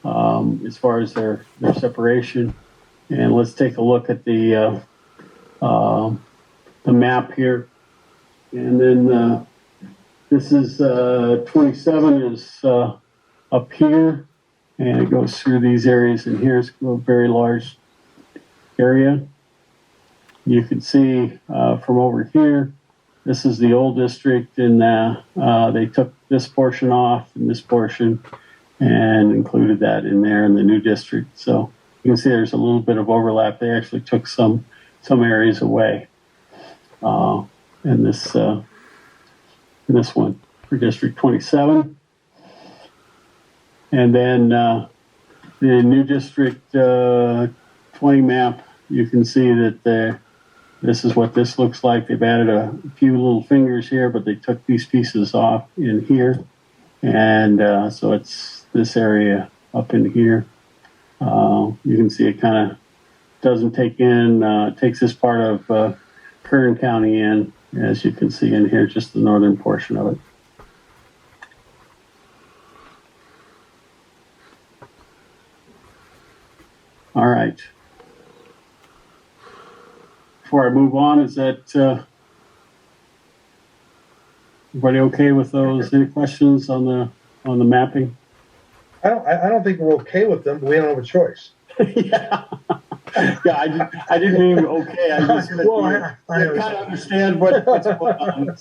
as far as their separation. And let's take a look at the map here. And then this is 27 is up here, and it goes through these areas. And here's a very large area. You can see from over here, this is the old district, and they took this portion off and this portion and included that in there in the new district. So you can see there's a little bit of overlap. They actually took some areas away in this one for District 27. And then the new District 20 map, you can see that this is what this looks like. They've added a few little fingers here, but they took these pieces off in here. And so it's this area up in here. You can see it kind of doesn't take in, takes this part of Kern County in, as you can see in here, just the northern portion of it. All right. Before I move on, is that everybody okay with those? Any questions on the mapping? I don't think we're okay with them, but we don't have a choice. Yeah. Yeah, I didn't mean okay. I just well, I kind of understand what's going on.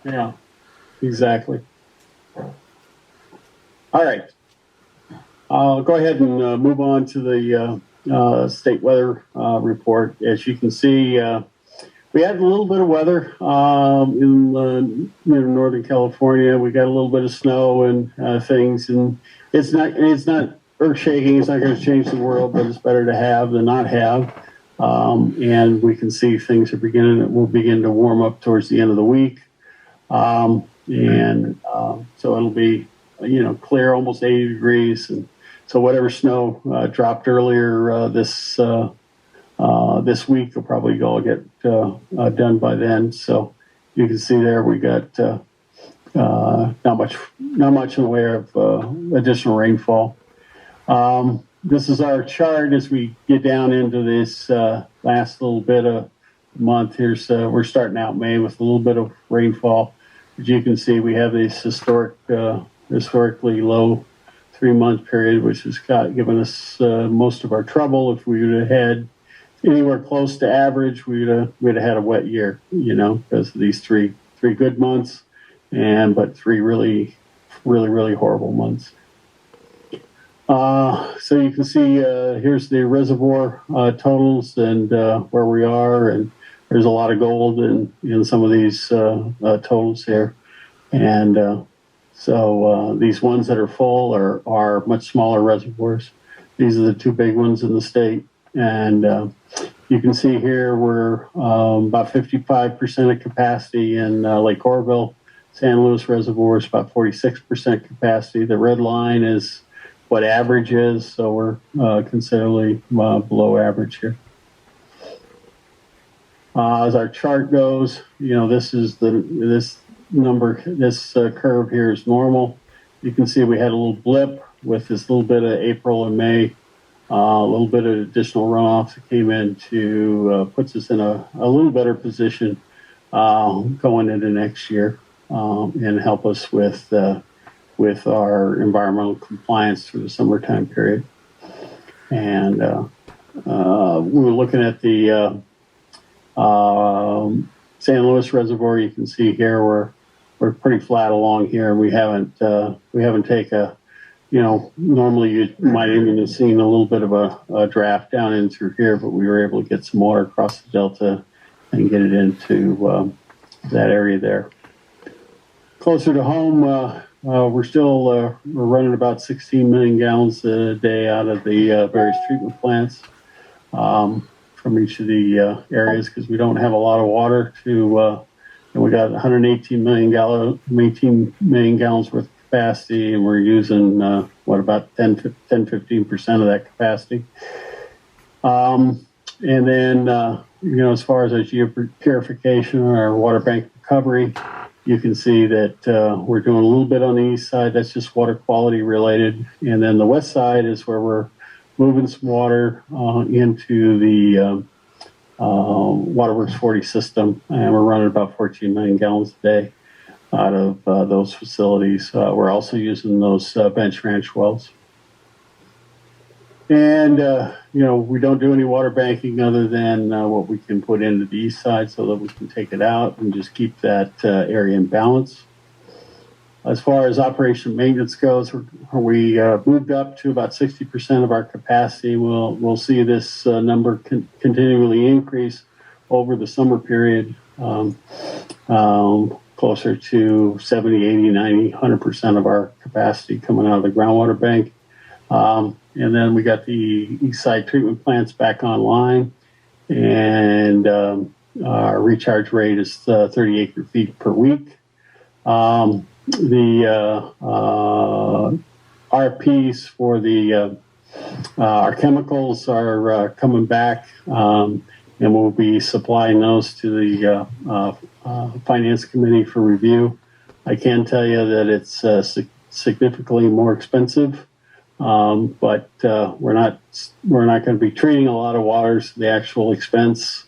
Yeah, exactly. All right. I'll go ahead and move on to the state weather report. As you can see, we had a little bit of weather in Northern California. We got a little bit of snow and things, and it's not earth-shaking. It's not going to change the world, but it's better to have than not have. And we can see things will begin to warm up towards the end of the week. So it'll be, clear, almost 80 degrees. And so whatever snow dropped earlier this week will probably all get done by then. So you can see there we got not much in the way of additional rainfall. This is our chart as we get down into this last little bit of month. We're starting out May with a little bit of rainfall. As you can see, we have this historically low 3-month period, which has given us most of our trouble. If we would have had anywhere close to average, we'd have had a wet year, because of these three good months, but 3 really, really, really horrible months. So you can see here's the reservoir totals and where we are, and there's a lot of gold in some of these totals here. And so these ones that are full are much smaller reservoirs. These are the 2 big ones in the state. And you can see here we're about 55% of capacity in Lake Oroville. San Luis Reservoir is about 46% capacity. The red line is what average is, so we're considerably below average here. As our chart goes, this curve here is normal. You can see we had a little blip with this little bit of April and May, a little bit of additional runoff that came in to puts us in a little better position going into next year and help us with our environmental compliance through the summertime period. And we were looking at the San Luis Reservoir. You can see here we're pretty flat along here. We haven't taken normally you might even have seen a little bit of a draft down in through here, but we were able to get some water across the delta and get it into that area there. Closer to home, we're still we're running about 16 million gallons a day out of the various treatment plants from each of the areas, because we don't have a lot of water to. And we got 118 million gallons worth of capacity, and we're using about 10-15% of that capacity. And then as far as our geopurification or our water bank recovery, you can see that we're doing a little bit on the east side. That's just water quality related. And then the west side is where we're moving some water into the Waterworks 40 system. And we're running about 14 million gallons a day out of those facilities. We're also using those bench ranch wells. And, we don't do any water banking other than what we can put into the east side so that we can take it out and just keep that area in balance. As far as operation and maintenance goes, we moved up to about 60% of our capacity. We'll see this number continually increase over the summer period, closer to 70, 80, 90, 100% of our capacity coming out of the groundwater bank. And then we got the east side treatment plants back online, and our recharge rate is 30 acre feet per week. The RFPs for our chemicals are coming back, and we'll be supplying those to the Finance Committee for review. I can tell you that it's significantly more expensive. But we're not going to be treating a lot of waters. The actual expense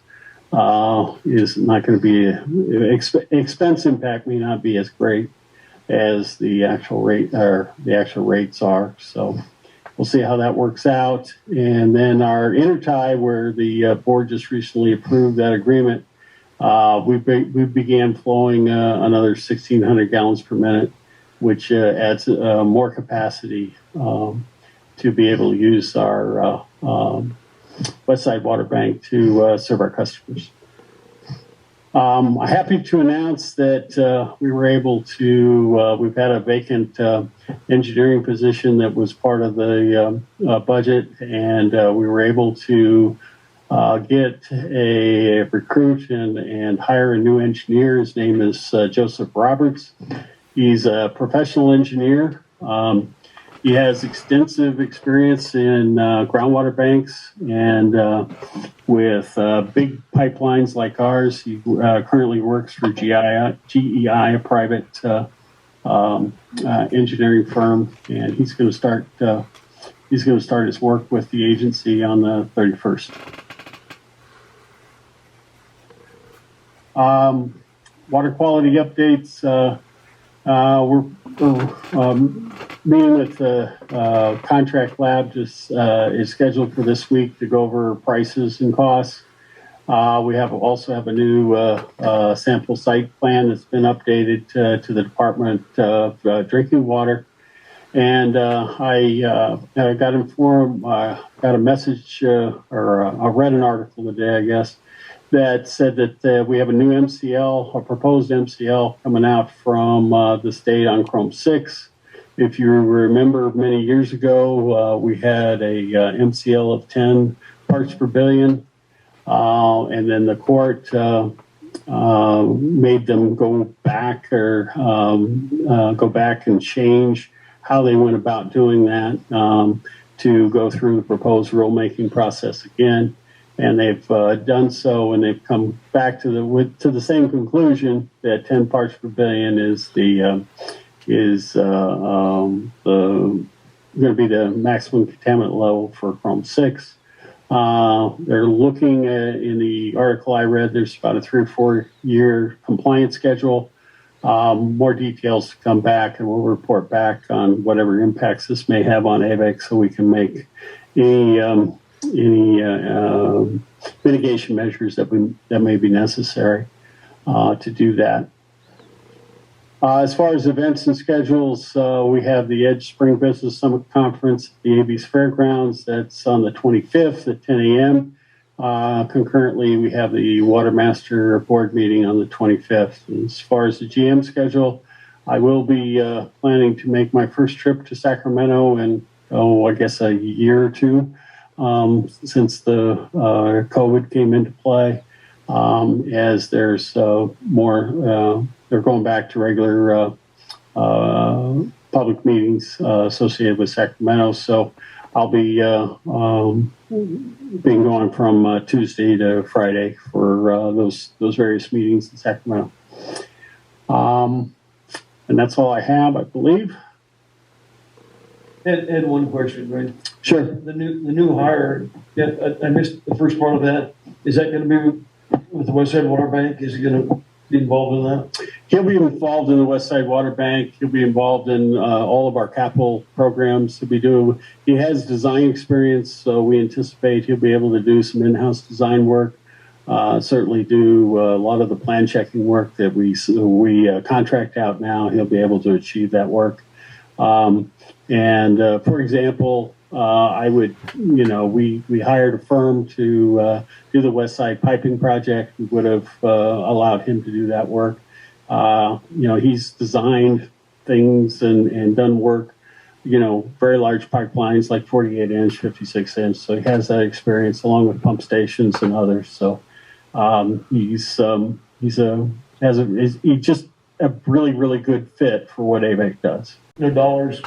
is not going to be expense impact may not be as great as the actual rate or the actual rates are. So we'll see how that works out. And then our intertie, where the board just recently approved that agreement, we began flowing another 1,600 gallons per minute, which adds more capacity to be able to use our West Side Water Bank to serve our customers. I'm happy to announce that we were able to, we've had a vacant engineering position that was part of the budget, and we were able to get a recruit and hire a new engineer. His name is Joseph Roberts. He's a professional engineer. He has extensive experience in groundwater banks and with big pipelines like ours. He currently works for GEI, a private engineering firm, and he's going to start his work with the agency on the 31st. Water quality updates. We're meeting with the contract lab is scheduled for this week to go over prices and costs. We also have a new sample site plan that's been updated to the Department of Drinking Water. And I got informed, got a message or I read an article today, I guess, that said that we have a new MCL, a proposed MCL coming out from the state on Chrome 6. If you remember, many years ago, we had a MCL of 10 parts per billion, and then the court made them go back and change how they went about doing that to go through the proposed rulemaking process again. And they've done so, and they've come back to the same conclusion that 10 parts per billion is going to be the maximum contaminant level for Chrome 6. They're looking at, in the article I read, there's about a 3 or 4 year compliance schedule. More details to come back, and we'll report back on whatever impacts this may have on AVEK'S, so we can make any mitigation measures that may be necessary to do that. As far as events and schedules, we have the Edge Spring Business Summit Conference at the AVEK'S Fairgrounds. That's on the 25th at 10 a.m. Concurrently, we have the Water Master Board meeting on the 25th. And as far as the GM schedule, I will be planning to make my first trip to Sacramento in, I guess a year or two. Since the COVID came into play, as there's more, they're going back to regular public meetings associated with Sacramento. So I'll be being going from Tuesday to Friday for those various meetings in Sacramento. And that's all I have, I believe. Ed, one question, right? Sure. The new hire, I missed the first part of that. Is that going to be with the West Side Water Bank? Is it going to be involved in that? He'll be involved in the West Side Water Bank. He'll be involved in all of our capital programs. He has design experience, so we anticipate he'll be able to do some in-house design work. Certainly do a lot of the plan checking work that we contract out now. He'll be able to achieve that work. For example, we hired a firm to do the West Side piping project. We would have allowed him to do that work. He's designed things and done work, very large pipelines like 48 inch, 56 inch. So he has that experience along with pump stations and others. So he's just a really, really good fit for what AVEK does. No dollars.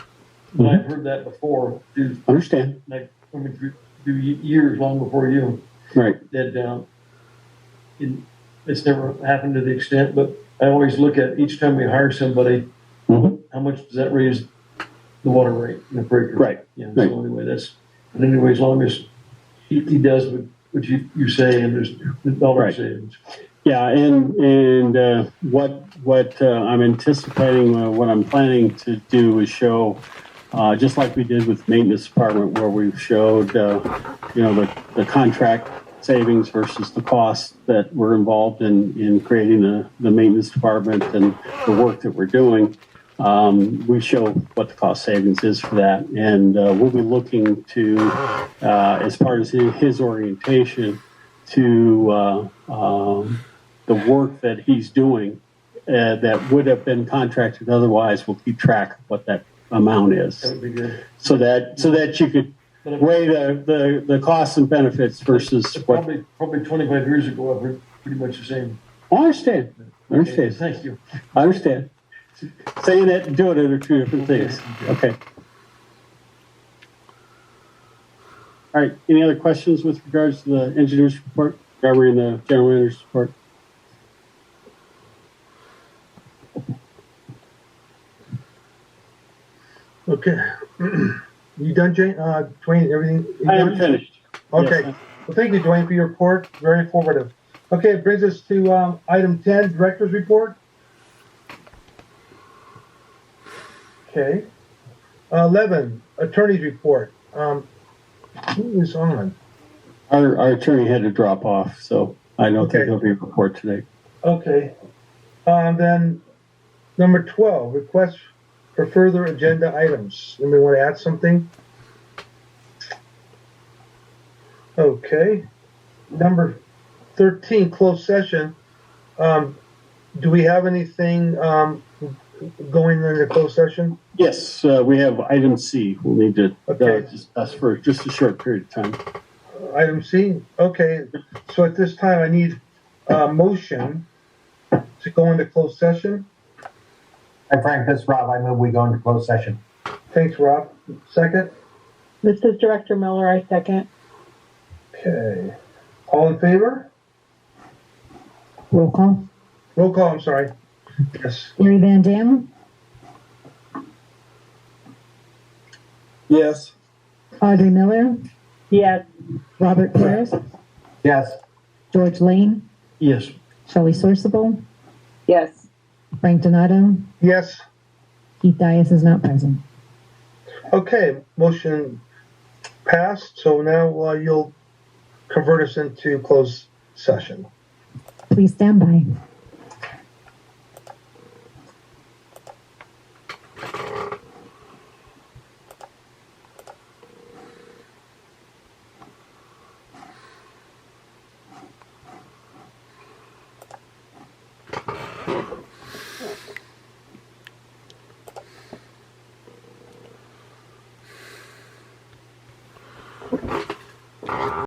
Mm-hmm. I've heard that before. Understand. Like coming through years long before you. Right. That it's never happened to the extent, but I always look at each time we hire somebody, how much does that raise the water rate in the breaker? Right. Yeah. Right. So anyway, as long as he does what you say, and there's the dollar savings. Yeah, and what I'm anticipating, what I'm planning to do is show, just like we did with maintenance department, where we've showed, the contract savings versus the costs that were involved in creating the maintenance department and the work that we're doing. We show what the cost savings is for that, and we'll be looking to, as part of his orientation, to the work that he's doing that would have been contracted otherwise. We'll keep track of what that amount is. That would be good. So that you could weigh the costs and benefits versus probably 25 years ago, I've heard pretty much the same. I understand. Okay, thank you. I understand. Saying it and doing it are two different things. Okay. All right. Any other questions with regards to the engineer's report? Covering the general manager's report? Okay. You done, Dwayne? Everything? I am finished. Okay. Yes. Well, thank you, Dwayne, for your report. Very informative. Okay, it brings us to item 10, director's report. Okay. 11, attorney's report. Who is on? Our attorney had to drop off, so I don't think there'll be a report today. Okay. Then number 12, request for further agenda items. Anybody want to add something? Okay. Number 13, closed session. Do we have anything going into closed session? Yes, we have item C. We'll need to discuss for just a short period of time. Item C? Okay. So at this time, I need a motion to go into closed session. Hi, Frank, this is Rob. I move we go into closed session. Thanks, Rob. Second? This is Director Miller. I second. Okay. All in favor? Roll call. Roll call, I'm sorry. Yes. Gary Van Dam, Yes. Audrey Miller, Yes. Robert Paris, Yes. George Lane, Yes. Shelley Sourceable, Yes. Frank Donato, Yes. Keith Dias is not present. Okay, motion passed. So now you'll convert us into closed session. Please stand by.